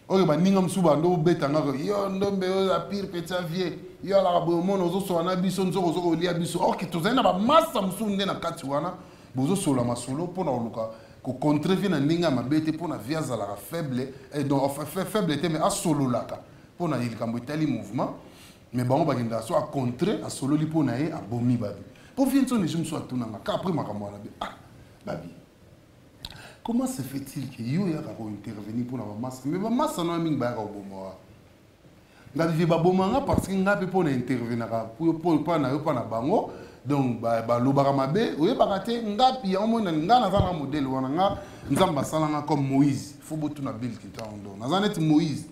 o baninga msuba ndo betanga yo ndombe yo la pire petit vieux yo la bomo nozo so na biso nzoko zo lia biso o ki to zena ba massa msunde na kati wana bozo sola masolo pona oluka ko contrevi na ninga mabete pona viaza la faible et donc faible était mais a solo laka pona il kambo tali mouvement mais bango bagenda so a contrer a solo li pona e a bomi babi pour finir son je me suis tourné après ma camarade ah babi comment se fait-il que yo ya ko intervenir pour la masse mais la masse non mingi ba ko bomo nga vive ba bomanga parce que nga pe pour intervenir pour pas na yo pas na bango donc ba lobaka mabe oye bakate ngapi ya omona nga na zana modèle wana nga nzamba salanga comme Moïse faut botu na Bill Kitando na zanet Moïse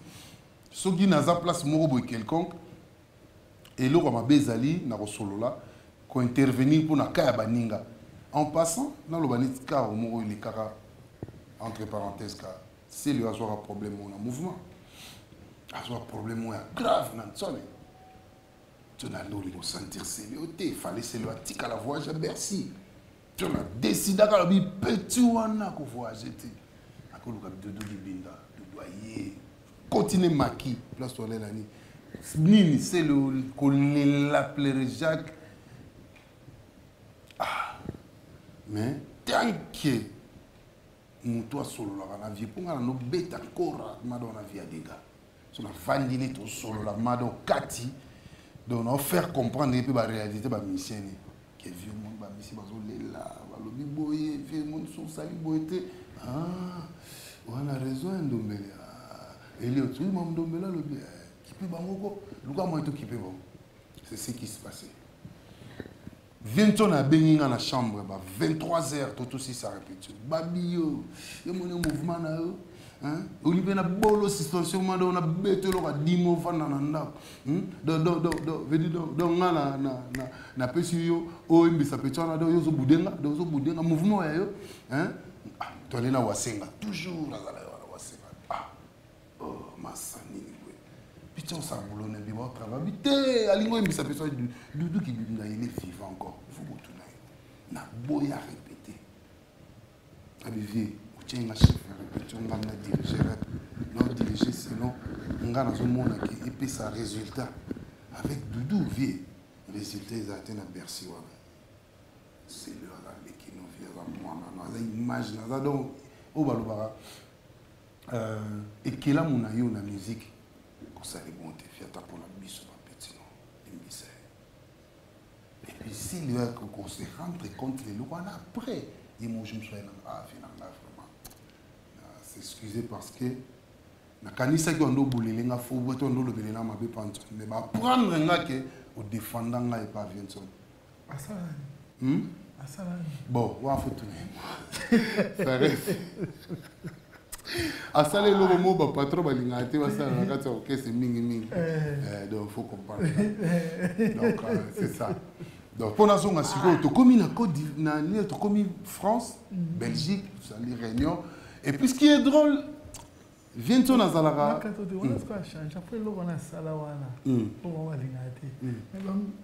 soki na za place moko boy quelconque et lo mabe zali na ko solola ko intervenir pour na kaya baninga en passant dans le banit car au moko il kaka entre parenthèses car c'est lui avoir un problème on a mouvement avoir un problème grave nan tsone tu n'as pas le sentir c'est fallait c'est le tika la voyage à Bercy tu as décidé que le petit wana ko voyager te akolo ka dodo binda doyer continuer maki place to la ni nini c'est le qu'on l'appellerait Jacques ah mais tant que mutu asolola na vie ponga no beta kora mado na vie adega so na fandini to solola mado kati donc on faire comprendre pe ba réalité ba mission ni que vieux monde ba mission bazo lela ba lobi boye vieux monde so sali boyete ah on a raison ndombele et le truc mam ndombela lobi qui peut bango ko luka mo to qui peut bon c'est ce qui se passait. Viens-tu à Beninga na chambre, 23h, tout aussi ça répète. Babio, il y a mon mouvement là. Hein? Olivier na bolo suspension mando na bête lo ka dimo fana na ndako. Donc na pesi yo o mbisa petana do yo zo budenga mouvement ya yo. Hein? To na wasenga toujours na zala wasenga. Ah. Oh masani. Putain, ça boulot ne vit pas au travail. Putain, alingo mbisa petana Doudou qui il est vivant encore. Il faut que tu n'ailles. Na boya répéter. Olivier, tu es un chef répétition, on va diriger. Non diriger sinon on va dans un monde qui épée sa résultat. Avec Doudou vieux, résultat ils atteignent à Bercy. C'est le regard qui nous vient à moi. Dans une image là donc au balobara. Et quelle a mon aïe la musique qu'on s'est remonté fiat pour la biso pas petit non. Et puis s'il y a qu'on se rendre compte les lois après, et moi je me suis dit finalement vraiment s'excuser parce que na kanisa ki ondo bulelenga fo boto ondo lobelela mabe panto mais ba prendre nga ke o défendant nga et pas vienson asala asala bon wa faut tourner ça reste asala le mot ba patron balinga te basala na kati o kese mingi donc faut comprendre donc c'est ça. Donc, pour la zone, tu commis la Côte d'Ivoire, tu commis France, Belgique, les Réunions. Et puis, ce qui est drôle, viens-tu dans Zalara. Après, on a Salawana. On va l'ingati. Mais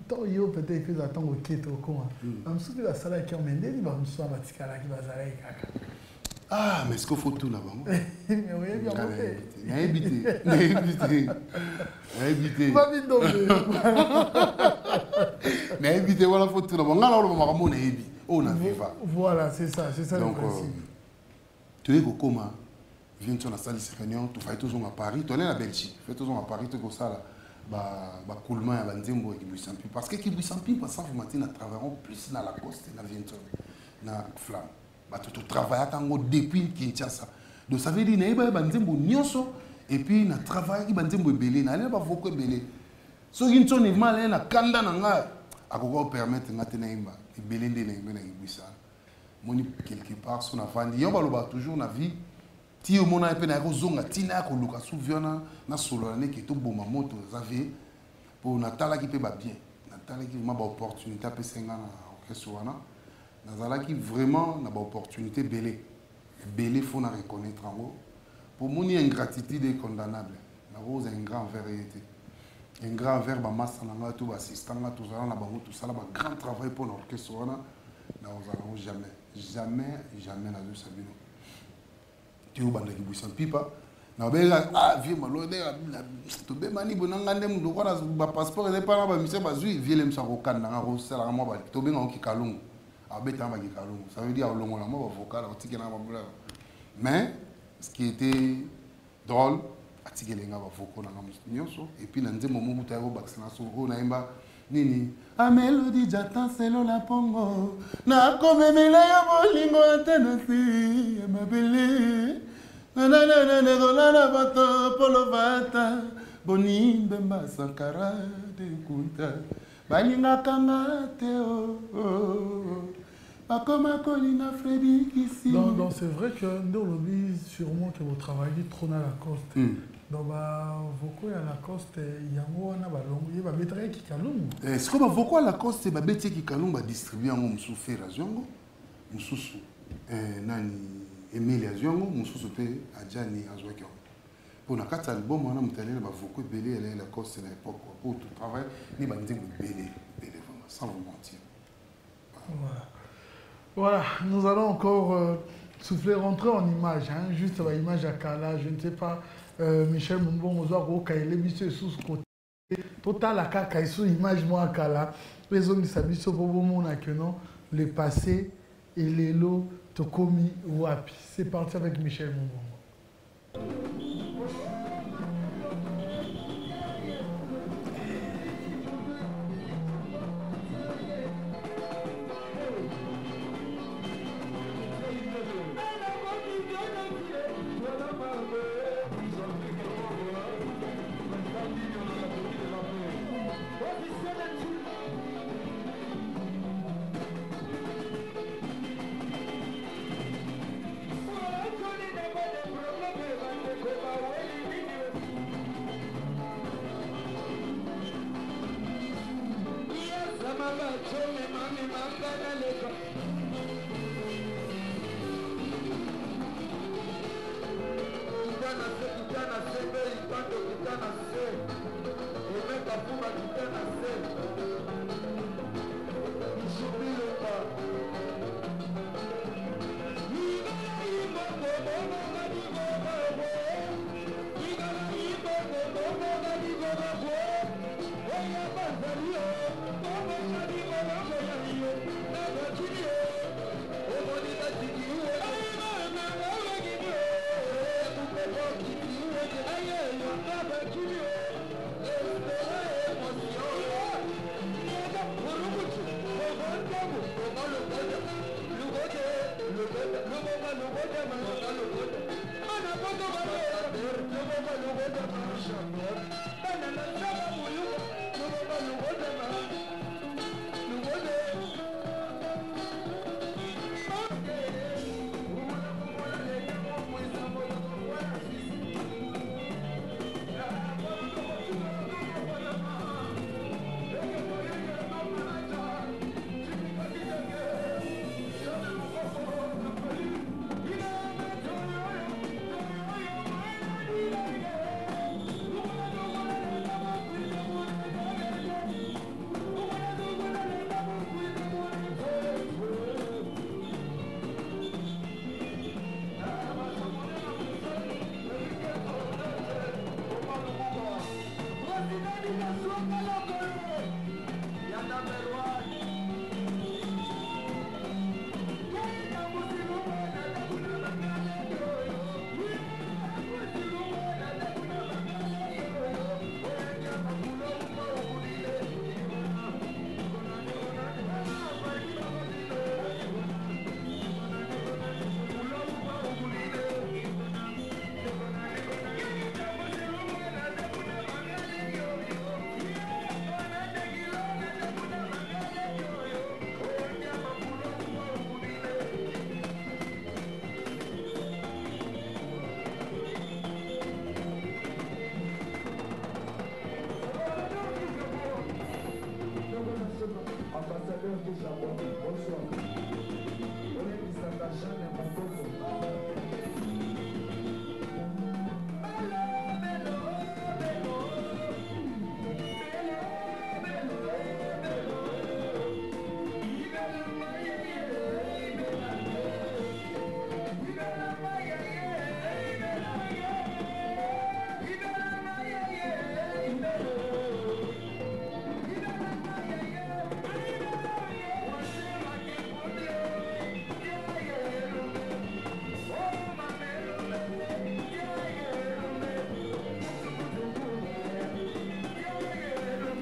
quand il y a peut-être que j'attends au quai au coin. Je me souviens de la salle qui a mené, il va me souvenir de la qui va s'arrêter. Ah, mais est-ce qu'il faut tout là-bas? Mais oui, bien monté. Il a évité. Pas vite donc. Mais éviter voilà faut tout là-bas. On a le moment on est on a viva. Voilà, c'est ça le principe. Tu es comment viens sur la salle de réunion, tu fais toujours à Paris, tu es à Belgique, fais toujours à Paris, tu es comme ça là. Bah coulement à Banzembo et Kibuisampi parce que Kibuisampi parce que vous matin travailleront plus dans la coste et dans Vienton na flamme. Bah tu travailles tango depuis Kinshasa. Donc ça veut dire na Banzembo nyonso et puis na travail qui Banzembo belé na ba voko belé. So ginto ni mal na kanda na nga akoko permettre ngate na imba belé ndé na imba na Kibuisa. Moni quelque part son afandi yo baloba toujours na vie ti o mona pe na ko zonga tina ko luka souviona na solo na ke to boma moto zavé pour natala qui peut ba bien natala qui ma ba opportunité pe senga na orchestre wana nazala qui vraiment na ba opportunité belé faut na reconnaître en haut pour moni ingratitude est condamnable na rose un grand vérité un grand verbe ba massa na to ba assistant na to zala na bango tout ça ba grand travail pour l'orchestre wana jamais. Jamais dans le Sabino. Tu es bandé qui bouge sans pipa. Na bela vieux malode to be mani bonanga ndem do kona ba passeport et pas ba mise ba zui vieux lem sa rokan na ro sala mo ba to be ngaki kalungu abeta ma ki kalungu ça veut dire au longo la mo ba vocal o tikena ba bula mais ce qui était drôle atikele nga ba voko na nyonso et puis na nzembo mo muta yo baksana so o na imba nini a melody jatan selo la pongo na komemela ya bolingo atanasi mabele nanana dolana bato polovata bonimbe masakara de kunta balinga kanga teo bakoma kolina Freddy ici. Donc c'est vrai que Ndolobi sûrement que vous travaillez trop à la coste. Donc voko à la coste yango na balongo ye ba betre ki kalungu. Est-ce que voko à la coste ba betre ki kalungu ba distribuer ngo musufe razongo mususu nani Emilia Ziongo, Moussou pe Adjani Azwakio. Pour la carte album, on a monté beaucoup de belé, elle est la cause de l'époque. Pour tout travail, ni bandé belé, sans vous mentir. Voilà, nous allons encore souffler, rentrer en image, hein, juste l'image à Kala, je ne sais pas, Michel Moumbo, Mozoa, Kaile, Bissou, sous ce côté. Total, la Kaka, sous image, moi, à Kala, les hommes qui s'habillent sur le passé et les lots. Tokomi Wapi. C'est parti avec Michel Moumbo.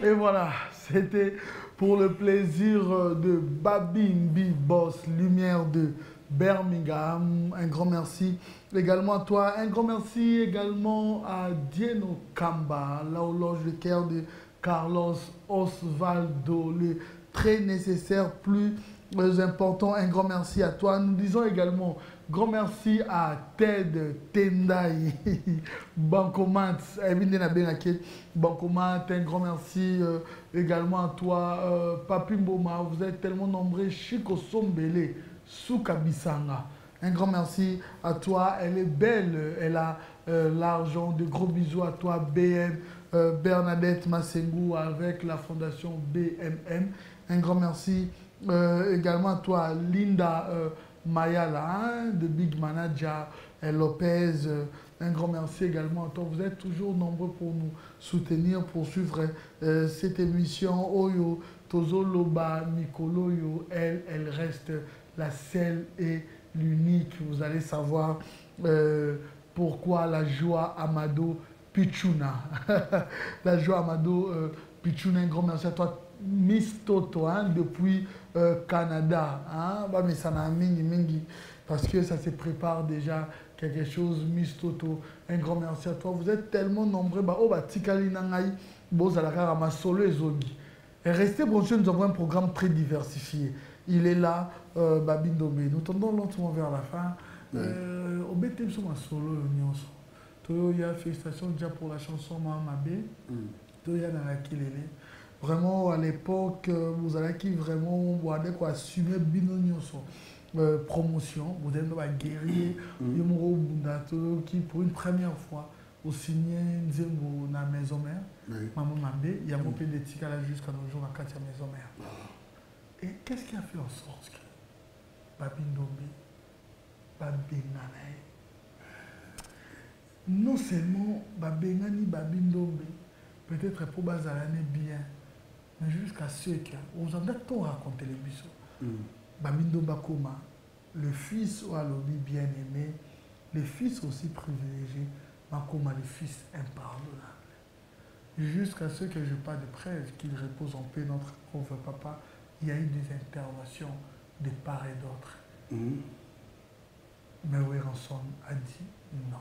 Et voilà, c'était pour le plaisir de Babimbi Boss, Lumière de Birmingham. Un grand merci également à toi. Un grand merci également à Dieno Kamba, la horloge de cœur de Carlos Osvaldo, le très nécessaire, plus important. Un grand merci à toi. Nous disons également grand merci à Ted Tendai, Bancomat, Bancomat, un grand merci également à toi, Papi Mboma, vous êtes tellement nombreux, Chico Sombele, Soukabisanga. Un grand merci à toi, elle est belle, elle a l'argent, de gros bisous à toi, BM, Bernadette Massengou avec la fondation BMM. Un grand merci également à toi, Linda Mayala, de Big Manager Lopez. Un grand merci également à toi. Vous êtes toujours nombreux pour nous soutenir, pour suivre cette émission. Oyo, Tozo Loba, Mikoloyo, elle reste la seule et l'unique. Vous allez savoir pourquoi la joie Amado Pichuna. La joie Amado Pichuna, un grand merci à toi. Miss Toto, hein, depuis Canada. Hein, bah, mais ça n'a mingi, parce que ça se prépare déjà quelque chose. Miss Toto, un grand merci à toi. Vous êtes tellement nombreux. Bah, oh, bah, Tikali Nangai, Bozalaka, Masolo et Zogi. Et restez branchés, nous avons un programme très diversifié. Il est là, Babindombe. Nous tendons lentement vers la fin. Au BTM, sur Masolo, il y a félicitations déjà pour la chanson Mahamabé. Il y a dans la Kilele. Vraiment, à l'époque, vous allez qui vraiment assumer promotion. Vous êtes un guerrier, qui pour une première fois, au signé Nzembo dans la maison mère. Maman Mabé, il y a mon pays de Tikala jusqu'à nos jours à la maison mère. Et qu'est-ce qui a fait en sorte que Babindombe, Babenganae, non seulement Babengani, Babindombe, peut-être pour Bazalane bien, mais jusqu'à ce qu'on en a tout raconté les bisous. Babindo Bakoma, le fils ou Alobi bien-aimé, le fils aussi privilégié, Bakoma, le fils impardonnable. Jusqu'à ce que je parle de presse, qu'il repose en paix notre pauvre papa, il y a eu des interventions de part et d'autre. Mais Weranson a dit non.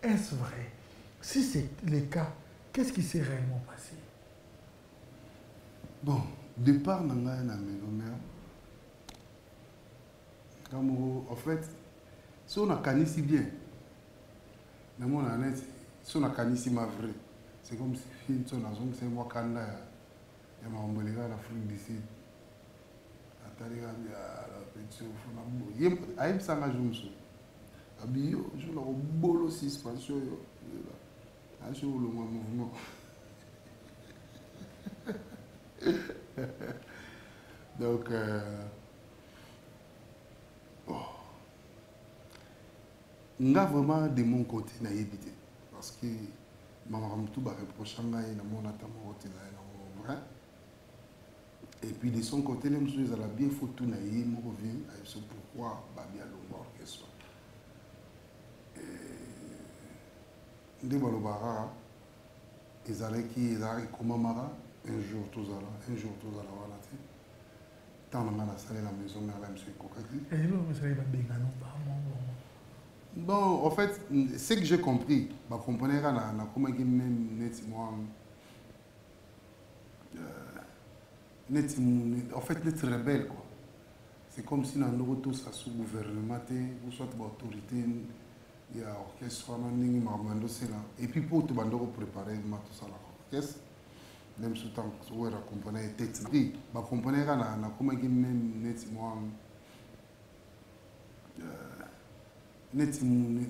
Est-ce vrai? Si c'est le cas, qu'est-ce qui s'est réellement passé? Bon, départ dans la maison mère. En fait, si on a canné si bien, dans mon année, si on a canné si ma vrai, c'est comme si on a c'est moi qui il y a un l'Afrique du Sud. Il y a un sang à jouer. Je suis là au bolo 6 pensions. Je suis le mouvement. Donc, on a vraiment de mon côté naïveté. Parce que maman tout va reprocher à mon attaque. Et puis de son côté, les choses à la bien faut tout naïf, mon revient, c'est pourquoi Babia Lomba orchestre. De Balobara, ils allaient qui, ils allaient comme Mara, un jour tous à la voilà. Tant on a la salle la maison, mais là, monsieur Kokaki. Et là, vous savez, bon, en fait, ce que j'ai compris, je comprenais comment il même en fait, être rebelle, quoi. C'est comme si dans nos tous à sous gouvernement, ou soit l'autorité, il y a orchestre, et puis pour tout le monde préparer tout ça l'orchestre, même sous temps où on comprenait tête, oui, on comprenait comment il même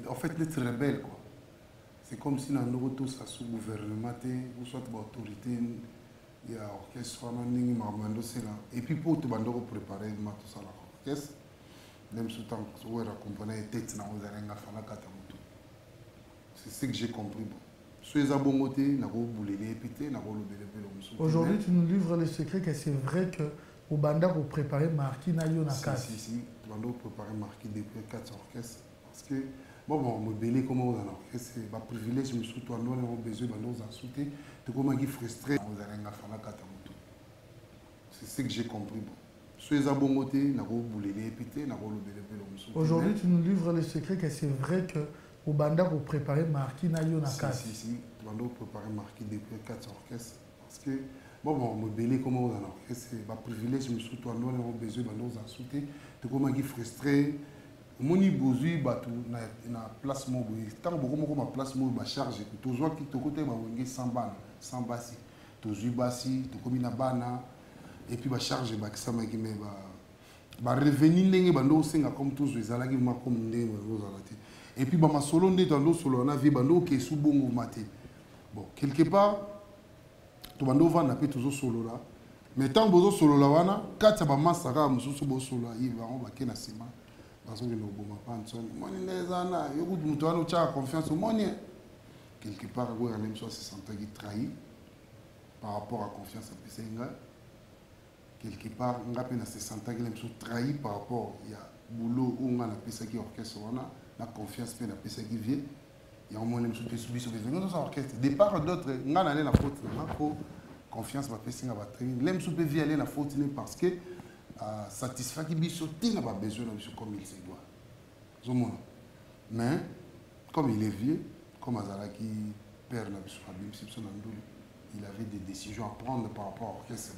en fait, être rebelle, quoi. C'est comme si dans nos tous à sous gouvernement, ou soit l'autorité, il y a orchestre, et puis pour tout le monde préparer tout ça l'orchestre, même sous temps où on comprenait tête, c'est ce que j'ai compris. Aujourd'hui, tu nous livres le secret que c'est vrai que au Banda vous préparez Marquis Nayo Nakas. Si, Banda vous préparez Marquis depuis 4 orchestres. Parce que Bon, me belé comment on a c'est un privilège, je me suis toi, nous avons besoin de nous insulter, de comment ils frustrés, vous avez un femme à Katamoto. C'est ce que j'ai compris. Soyez à bon côté, n'a pas boulé les pétés, n'a pas le belé. Aujourd'hui, tu nous livres le secret que c'est vrai que au Banda, vous préparez Marquis Nayo Nakas. Si, Banda, vous préparez Marquis depuis 4 orchestres. Parce que, bon, me belé comment on a c'est un privilège, je me suis toi, nous avons besoin de nous insulter, de comment ils frustrés. Moni bozui batu na place mo boy tant beaucoup ma place mo ba charge toujours qui to côté ba wenge 100 bana 100 basi toujours basi to komi na bana et puis ba charge ba kisama ki me ba revenu ndenge ba ndo senga comme toujours ezala ki ma comme ndenge ba zalati et puis ba ma solo ndé dans solo na vie ba ndo ke sous bongo maté bon quelque part to ba ndo vanda pe toujours solo là mais tant bozo solo là wana kata ba masaka mususu bo solo yi ba on ba ke na sima parce que nous avons pas confiance au monde. Quelque part, on a même chose se sentir trahi par rapport à confiance à Pessenga. Quelque part, on a se sentir trahi par rapport à boulot où on a Pessenga orchestre, on a la confiance à Pessenga vie. Il y a au moins les subis sur les orchestres. De part ou d'autre, on a allé la faute, on a confiance à Pessenga va trahi. L'aime sous vie aller la faute parce que satisfait qui bisoté n'a pas besoin de comme il se doit. Mais comme il est vieux, comme Azala qui perd la bisoté, il avait des décisions à prendre par rapport à l'orchestre.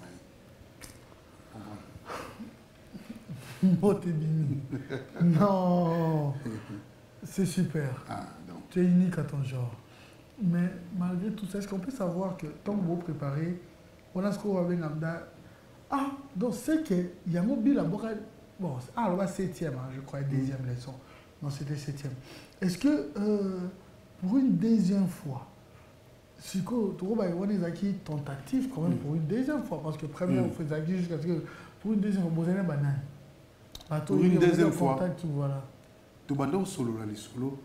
Non, c'est super. Tu es unique à ton genre. Mais malgré tout ça, est-ce qu'on peut savoir que tant que vous préparez, on a ce qu'on va avec Namda. Ah, donc c'est qu'il y a un mobile à Bora. Bon, on va 7e, hein, je crois, 2e leçon. Non, c'était 7e. Est-ce que pour une deuxième fois, si tu as des acquis tentatifs quand même pour une deuxième fois, parce que première, on fait des acquis jusqu'à ce que pour une deuxième fois, vous avez un banane. Pour une deuxième fois, voilà. Tu vas dans solo, là, les solos.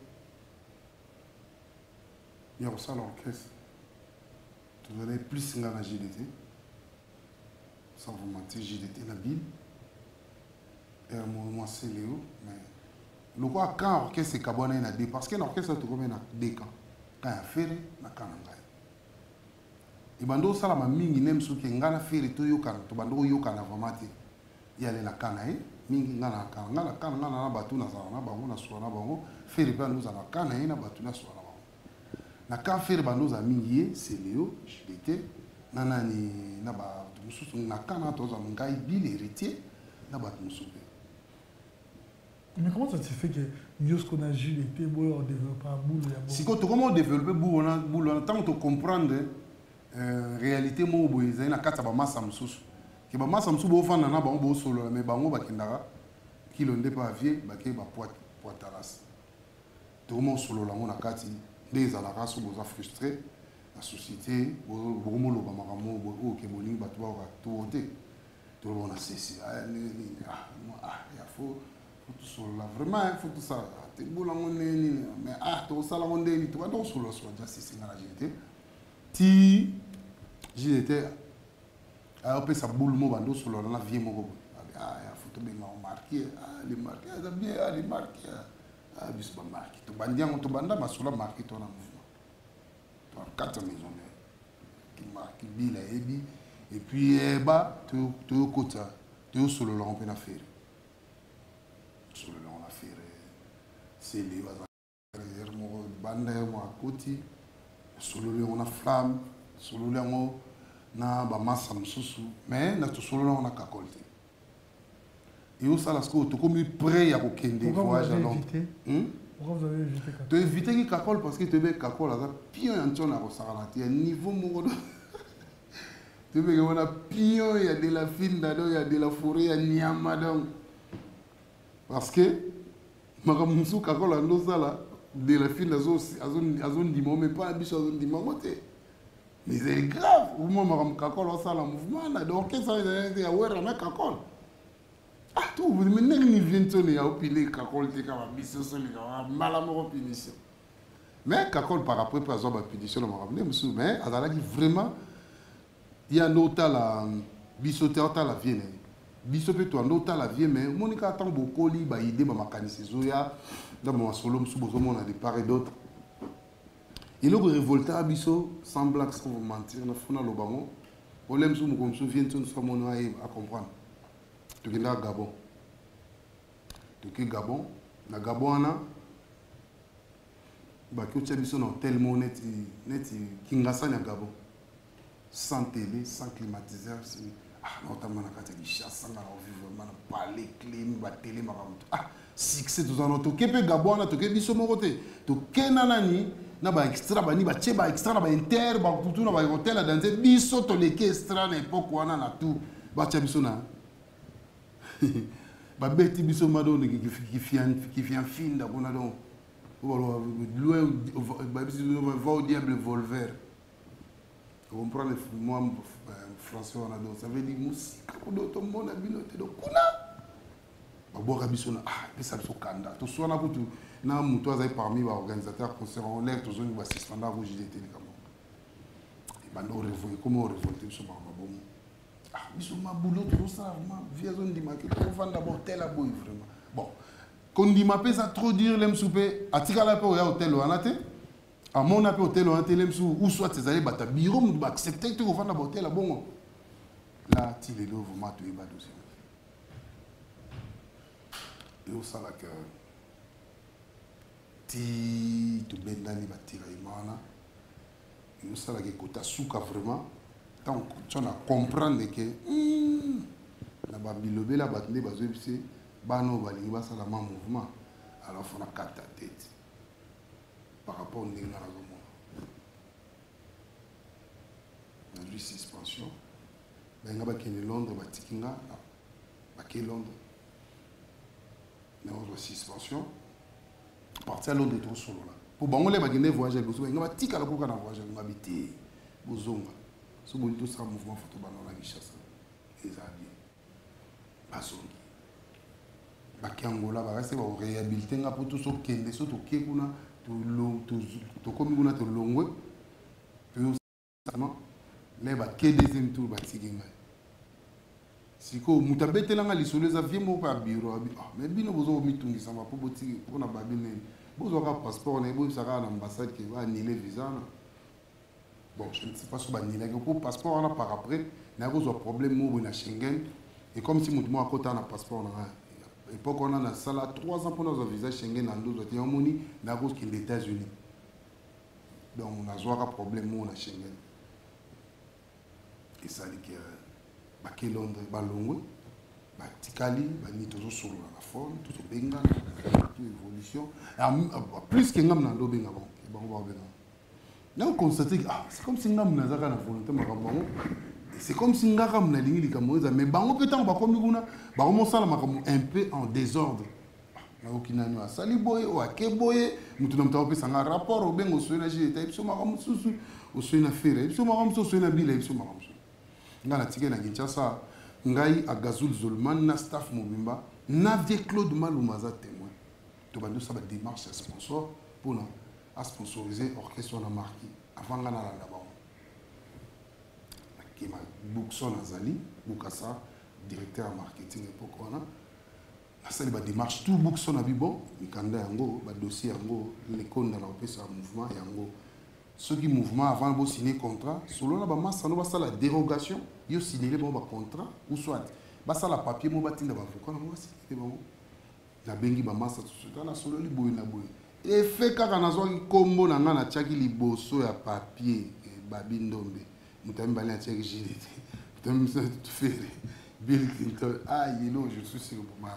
Il y a aussi l'orchestre. Tu vas aller plus dans la GDT. Sans vous mentir, j'étais Nabil. Et moi, c'est Léo. Mais le quoi, quand l'orchestre est cabane, il y a deux. Parce que l'orchestre est comme deux camps. Quand il y a ferré, il y a camp. Et bando sala ma mingi nem suke ngana ferré to yokan to bando yokan avamate. Il y a les nakana mingi ngana kana na batu na sana bango na soana bango ferré pa nous ala kana na batu na soana bango. Na quand ferré bando za mingi c'est Léo, j'étais nanani na ba mususu na kana toza ngai bil héritier na ba mususu. Mais comment ça se fait que Yosko na Jules était beau on développe pas boule ya bon. Si comment développer boule on tant de comprendre réalité mo boyeza na kata ba massa mususu. Ki ba massa mususu bo fanda na ba bo solo mais ba ngo ba kindara kilo nde pa vie ba ke ba poitaras. To mo solo la mo na kati des ala raso bo za frustré. La société, beaucoup de gens qui ont été tout le monde a cessé. Il faut tout ça. Vraiment, il faut tout ça. Mais tout ça, tu vas dans le sol, c'est la GT. Si j'étais à sa boule, je suis dans la vie. Il faut bien marquer. Les marqués, les marqués. Tu vas dire, tu vas dire, tu vas marquer ton amour. 4 maisons qui marquent Bill et puis tu es côté tu es sur le long on a fait sur le long on a fait c'est les bande moi côté sur le long on a flamme sur le long on a ba massa mususu mais na sur le long on a kakolté et où ça la sco tu comme prêt à kokende voyage à long. Pourquoi vous avez évité Kakol? Tu as évité Kakol parce que tu as Kakol à pion en tion à Rosarana. Tu as un niveau mouro. Tu veux qu'on a pion, il y a de la fine dedans, il y a de la forêt, il y a Niama dedans. Parce que Makamusu Kakol a nos là, de la fine à zone dimon, mais pas à biche à zone dimon. Mais c'est grave. Au moment où Kakol a ça le mouvement, donc qu'est-ce que ça veut dire à Kakol? Ah, tout, vous me dites que vous venez à opiler Kakol, vous avez mal à mon punition. Mais Kakol, par après, par exemple, la punition, mais vraiment, il y a un autre la bisoté, la vienne. biso pe to ando ta la vie mais monika tant bokoli ba idée ba makanisi zoya dans mon solo msu bozo mona de part et d'autre il est révolté à biso sans blague sans vous mentir na fona lo bango olem su mo comme su vient tout ça mon à comprendre to ke na Gabon to ke Gabon na Gabon na ba ki o biso na hôtel monet net kingasa na Gabon sans télé sans climatiseur notamment na kati ya chasse na vivre na parler clim ba télé maramuto succès tous en auto kepe Gabon na to ke biso moko te to kena nani na ba extra ba ni ba che ba extra ba inter ba tout na ba hotel dans ce biso to le extra na époque wana na tout ba che biso na ba beti biso mado qui fian fin da bona donc loin ba biso va au diable volver on prend le moi français on a donc ça veut dire musique tout le monde a binoté donc kuna ba boka biso na pesa biso kanda to so na kutu na mutu azai parmi ba organisateurs concert on l'air tous on va suspendre rouge de télé comme et bando révolter comment révolter biso ba bon biso ma boulot tout ça ma via zone di market on vend d'abord tel à boy vraiment bon quand dit ma pesa trop dire l'aime souper atikala pe au hôtel wana te à mon appel hôtel wana te l'aime sou ou soit tes allez bata bureau mu ba accepter que on vend d'abord tel à bon là ti les vous ma tu ba dossier et au ça là que ti to bendani batira imana et au ça là que kota souka vraiment tant tu as comprendre que la babilobe la batne bazo bise bano balingi basala ma mouvement alors faut na carte tête par rapport au ndenge na raison na juste suspension ben nga bakene Londres batikinga baké Londres na autre suspension partir à Londres tout solo là pour bango le bakene voyager boso nga batika la koka na voyager ngabité bozonga so bon tout ça mouvement photo bano la Kinshasa les habits pasongi bakiangola ba reste ba réhabiliter nga pour tout so kende so to kekuna to komi kuna to longwe puis vraiment les ba ke deuxième tour ba tikinga siko mutabetela nga lisolo za vie mo pa bureau mais bino bozo mitungisa ma po botiki pona babine bozo ka passeport na bo saka na ambassade ke va annuler visa na bon je ne sais pas si ba annuler ko passeport na par après na ko zo problème mo na Schengen et comme si mutu mo akota na passeport na époque on a sala 3 ans pour nos visa Schengen en 2 autres moni na cause qu'il les États-Unis donc on a zoaka problème mo na Schengen et ça dit que ba ke Londres ba longwe ba tikali ba ni tozo solo la forme tout benga tout évolution plus que ngam na ndo benga bon ba benga na constater que c'est comme si ngam na zaka na volonté makambo c'est comme si ngaka mna lingi likamoza mais bango petango ba komi kuna ba komosala makambo un peu en désordre na okinani wa sali boye o akeboye mutu na mtawo pesa nga rapport o bengo soina jeta ipso makambo susu o soina fere ipso makambo soina bila ipso makambo ngana tike na Kinshasa ngai a Gazul Zolman na staff mobimba na vie Claude Maluma za témoin to bandu sa ba démarche sponsor pour na sponsoriser orchestre na marqué avant ngana la ndaba qui m'a Boukson Azali, Boukassa, directeur marketing époque on a ça les démarche tout Boukson a vu bon mikanda yango ba dossier yango l'école dans l'opération mouvement yango ceux qui mouvement avant de signer contrat selon la bama ça no ba ça la dérogation yo signer le bon ba contrat ou soit ba ça la papier mo batinda ba avocat na mo signer bon la bengi ba massa tout na solo li boy na boy et fait kaka na zo kombo na ngana tchaki liboso ya papier babindombe mutambi bali atiaki jilete mutambi tout faire Bill Clinton yelo je suis sûr pour moi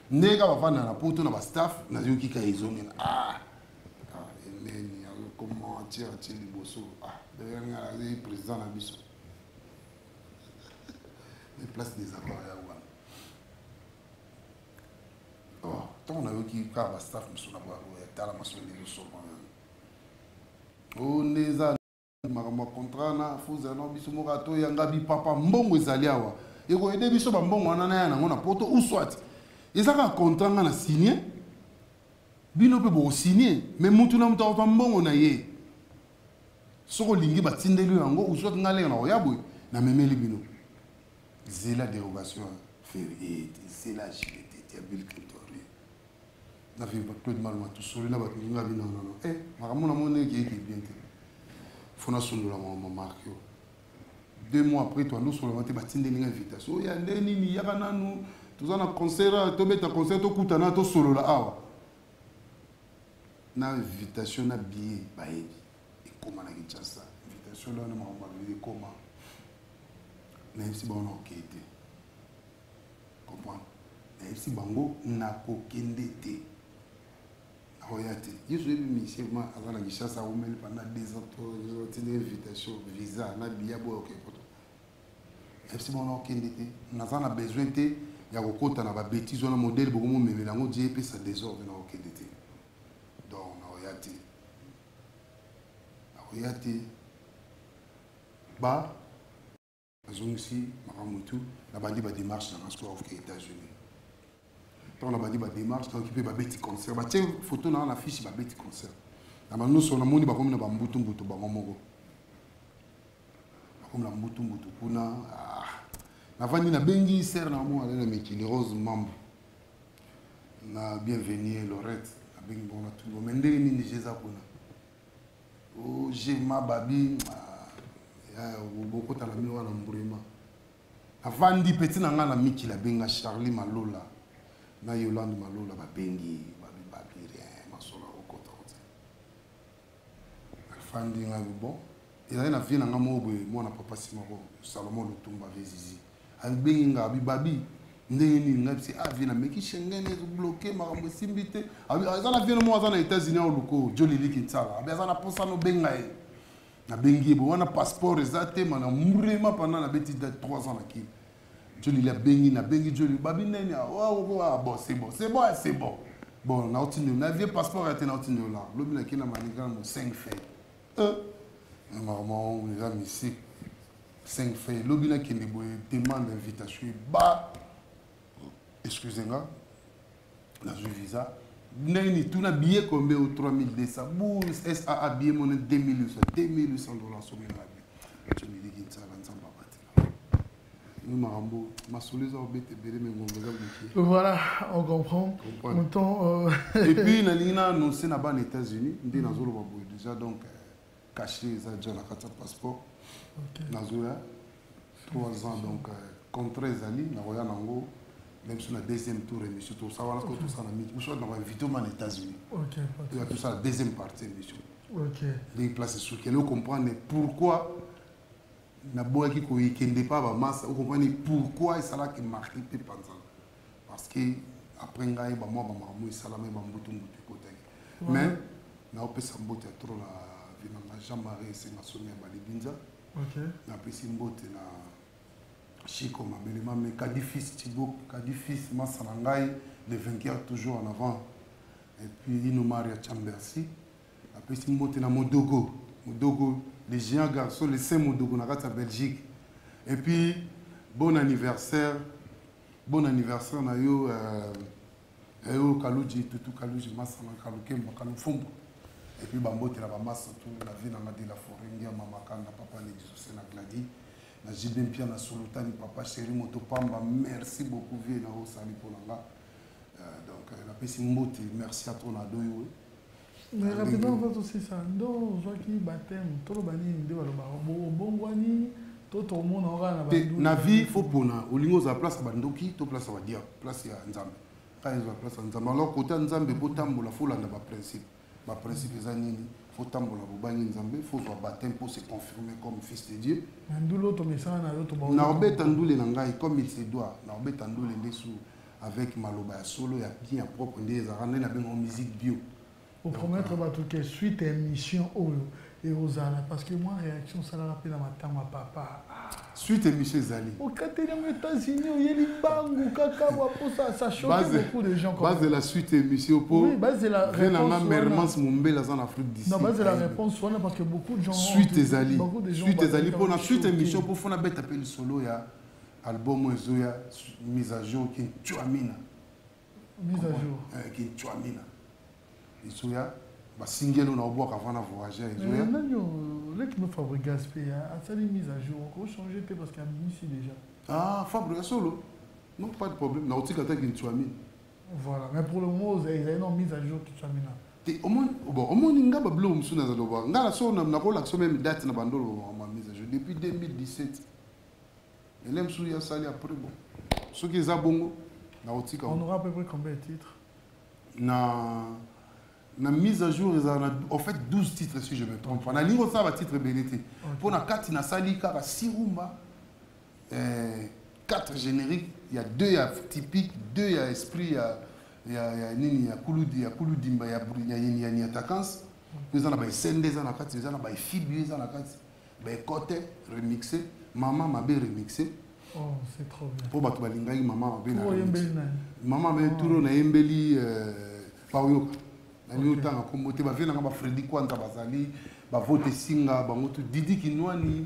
nega bafana na poto na ba staff na yoki ka izonga neni comment tirer liboso derrière le président na biso les places des accords ya wana tant na yoki ka ba staff musona ba ya tala masolo so on eza makambo contrat na fuza na biso morato ya ngabi papa mbongo ezali awa eko ede biso ba mbongo wana na ya nango na poto ou soit ezaka contrat nga na signer bino pe bo signer mais mutu na mutu pa mbongo na ye soko lingi batindeli yango ou soit ngale na oyabwe na memeli bino c'est la dérogation fériée, c'est la JT, c'est la Bill Clinton. Na fi Claude Malma tout seul là ba kinga bi non. Eh, makamona monnaie qui est bien. Fona solo la ma marque. 2 mois après toi nous sur le matin batinde une invitation. Ya ndeni ni ya kana nous tous en concert, to beta concert to kutana to solo la awa. Na invitation na billet ba yebi. Et comment na Kinshasa. Invitation là na ma comment. Même si bon OK été. Comprendre. Même si bango na ko kende te. Royauté. Je suis venu chez moi avant la Kinshasa pendant 2 ans pour une invitation, visa, na billet pour OK. Et si on a aucun été, on a besoin de il y a beaucoup de bêtises, on a un modèle beaucoup moins mais on dit que ça désordre dans aucun été. Donc royauté. La royauté. Bah, nous aussi, Maramutu, la bandi va démarche dans les États-Unis. On a dit démarche qui peut petit concert ba tiens photo na affiche ba petit concert na nous sur la moni ba comme na ba mbutu ba ngomoko comme la mbutu kuna na vandi na bengi ser na mo ala meki les rose mambo na bienvenue Lorette na bengi bona tout le monde ni jeza kuna o j'ai ma babi ya beaucoup ta la mi wana mburema avandi petit na ngana miki la benga Charlie Malola na Yolande Malola ba bengi ba rien masola okota alfandi nga bon il a na vie na ngamo bo mona papa simako Salomon Lutumba vezizi al bengi nga babi ndenge ni ngapsi avi na meki shengene zo bloquer makambo simbite azana vie no mo azana États-Unis au luko Joli Likitsala azana posa no benga na bengi bo wana passeport ezate mana murema pendant na beti de 3 ans na ki Joli la bengi na bengi Joli babi nene bon c'est bon bon na otine na vie passeport était na otine là lobi na kina maniga mo 5 faits normalement on est ici 5 faits lobi na kine bo demande d'invitation ba excusez-moi la visa nene tout na billet combien au 3200 bou SAA billet mon 2800 $2800 sur mes rabais Joli Likitsala nzamba. Voilà, on comprend. Et puis, nous avons annoncé dans les États-Unis, nous avons déjà donc caché déjà la carte passeport. Nous avons 3 ans donc contre les alliés, nous avons même sur la deuxième tour émission, tout ça, voilà tout ça, nous avons invité aux États-Unis. Il y a tout ça, la deuxième partie émission. Les places sur lesquelles on comprend pourquoi. Na boya qui kende pas ba massa vous comprenez pourquoi ça là qui marqué pe panzan parce que après ngai ba moi ba mamu salama ba mbutu mbutu côté mais na opesa mbote trop la vina na Jean-Marie c'est na sommet ba libinza na pesi mbote na Chico Mabelema mais Kadifis Thibaut Kadifis Massana ngai le vainqueur toujours en avant et puis Inomaria Chambersi na pesi mbote na Modogo les géants garçons, les 5 Modogo en Belgique. Et puis, bon anniversaire na yo Kalouji, Tutu Kalouji, Massana Kaloukem, Kaloufombo. Et puis, Bambote la Bamassa, tout la vie dans la forêt, Maman Kanda, Papa Nedjusose na Gladi, na Jibem Pia na Solotani, Papa Chéri Motopamba, merci beaucoup, vieux na Osali Polanga. Donc, la Pessi Mbote, merci à toi, Nadoyo. Mais rapidement, on va aussi ça. Donc, je vois qu'il baptême, tout le bani, bon wani, tout le monde aura la bande. Na vie, il faut pour nous. Au niveau de la place à Bandoki, tout place à dire, place à Nzambe. Quand il y a place à Nzambe, alors côté Nzambe, il faut tambour, il faut la principe. Ma principe est il faut tambour, il faut faire baptême pour se confirmer comme fils de Dieu. Nandoulo, ton message, Naobé Tandoule Nangai, comme il se doit. Naobé Tandoule Ndessou, avec Maloba Solo, il y a bien propre, il y a une musique bio. Pour promettre que suite à émission et aux ala parce que moi réaction ça l'a rappelé dans ma tante ma papa suite à émission Zali au quatrième États-Unis il y a les bangs caca pour ça choque beaucoup de gens base de la suite émission pour oui base de la réponse Mermans Mumbela en Afrique d'ici non base de la réponse parce que beaucoup de gens suite Zali pour la suite émission pour faire bête appel solo ya album Ezoya mise à jour qui Chuamina qui Chuamina Isoya, single on a beau avant de voyager. Non, là qui me fabrique gaspiller, ça les mise à jour. On peut changer parce qu'il y a ici déjà. Ah, Fabre solo. Non, pas de problème. Nautique attaque une tuamine. Voilà, mais pour le moment, il y a une mise à jour qui tuamine. Au moins, il y a un bleu qui est même date na bandolo ma mise à jour depuis 2017. Et l'aime sous ya sali après bon. Ce qui est bongo, nautique. On aura à peu près combien de titres? Na mise à jour, en fait 12 titres si je me trompe pas. Na lingo ça va titre BLT. Pour na 4 na sali kaka 6 rumba. 4 génériques, il y a 2 typiques, 2 il y a esprit, il y a nini, il y a Kouloudimba, il y a Niatakans. Puis il y a Sendé, il y a Fibu, il y a Côté remixé, Maman m'a bien remixé. Oh, c'est trop bien. Pour battre Balingaï, Maman m'a bien remixé. Maman m'a toujours na Embeli Paoyoka. Na Nyota comme tu vas venir na Freddy Kwanta Bazali, ba vote Singa, ba moto Didi Kinwani.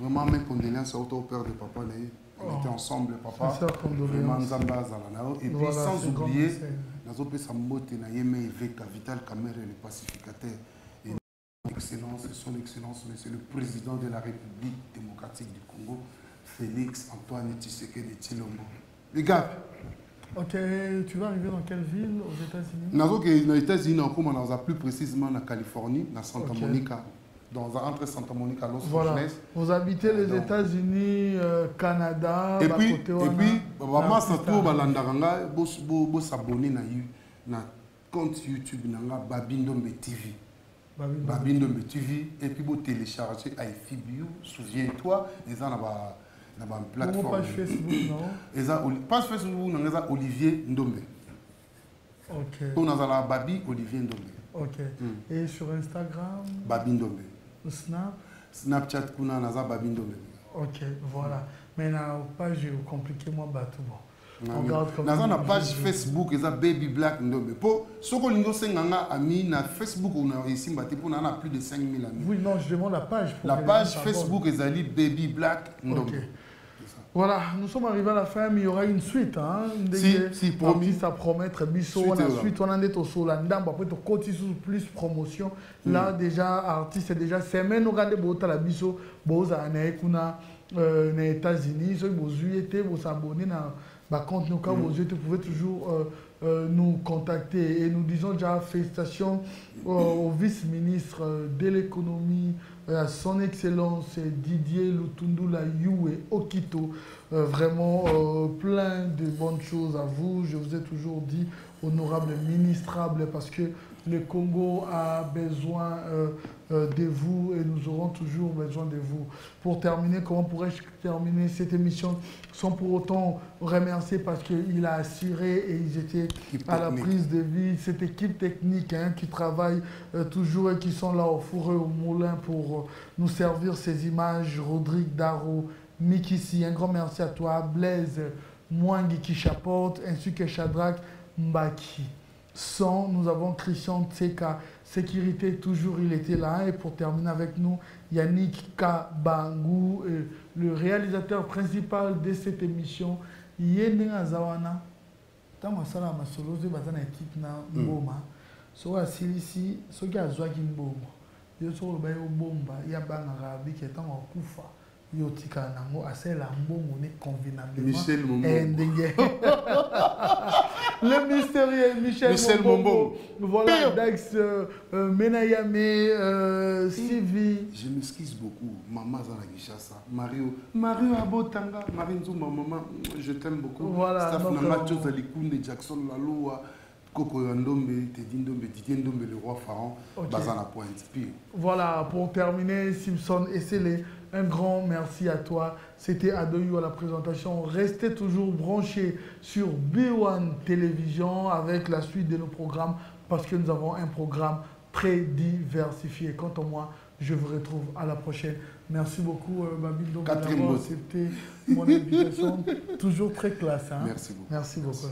Vraiment mes condoléances au père de papa. On était ensemble, papa. Vraiment Nzamba Zalana. Et puis voilà, sans oublier, Nazope Sambote Nayeme Eveka, Vital Kamere, le pacificateur. Et son excellence, monsieur le président de la République démocratique du Congo, Félix Antoine Tshisekedi Tshilombo. Les gars. Ok, tu vas arriver dans quelle ville aux États-Unis? Aux États-Unis, on a plus précisément en Californie, dans Santa Monica. Entre Santa Monica, Los Angeles. Vous habitez les États-Unis, Canada, et puis, vraiment, ça tourne à l'Andaranga, vous s'abonner à compte YouTube, Babindombe TV. Babindombe TV, et puis vous téléchargez iFibu, souviens-toi, ils ont une plateforme. Page Facebook, non? Page Facebook, nous avons Olivier Ndombe. Ok. Nous avons Babi Olivier Ndombe. Ok. Et sur Instagram? Babindombe. Snapchat kuna naza Babindombe. Ok, voilà. Mais na page compliqué moi batubo. Regarde comme naza na page Facebook eza Baby Black Ndombe. Po soko lingo senganga ami na Facebook on a ici mbati pour na plus de 5000 amis. Oui, non, je demande la page. La page Facebook ezali Baby Black Ndombe. Okay. Voilà, nous sommes arrivés à la fin, mais il y aura une suite. Hein? Si, promis. À promettre, suite, on a des tosos, après tu continues plus promotion. Là, déjà, artiste, déjà, semaine, on a des bottes à la biso, boza, aux États-Unis, vous abonnez à compte, vous pouvez toujours nous contacter. Et nous disons déjà félicitations au vice-ministre de l'économie, à son excellence Didier Lutundula Yue Okito. Vraiment plein de bonnes choses à vous. Je vous ai toujours dit honorable ministrable parce que le Congo a besoin de vous et nous aurons toujours besoin de vous. Pour terminer, comment pourrais-je terminer cette émission sans pour autant remercier parce qu'il a assuré et ils étaient à la prise de vie, cette équipe technique qui travaille toujours et qui sont là au four et au moulin pour nous servir ces images. Rodrigue Darro, Mikisi, un grand merci à toi, Blaise Mwangi qui chapeaute, ainsi que Shadrach Mbaki. Sans, nous avons Christian Tseka, sécurité, toujours il était là. Et pour terminer avec nous, Yannick Kabangou, le réalisateur principal de cette émission. Yéné Azawana, Tama Sala Masoloze, Bazana équipe na Mboma. So Asilisi, so qui a Zouaki Mboma. Yo so le bayo Bomba, Yabanga Rabi qui est en Koufa. Yotika nango asela mbongo ne convenablement Michel Mombo. Le mystérieux Michel Mombo. Voilà, Dax Menayame, Sylvie. Je m'excuse beaucoup. Maman Zana Gishasa, Mario Abotanga, Marie Nzuma, maman, je t'aime beaucoup. Voilà. Staff Namacho Zalikunde, Jackson Laloa, Koko Yandombe, Teddy Ndombe, Didier Ndombe, le roi Pharaon, Bazana Pointe. Voilà, pour terminer, Simpson et Célé. Un grand merci à toi. C'était Adoyou à la présentation. Restez toujours branchés sur B1 Télévision avec la suite de nos programmes parce que nous avons un programme très diversifié. Quant à moi, je vous retrouve à la prochaine. Merci beaucoup, Babil, d'avoir accepté mon invitation. Toujours très classe. Hein? Merci beaucoup. Merci beaucoup.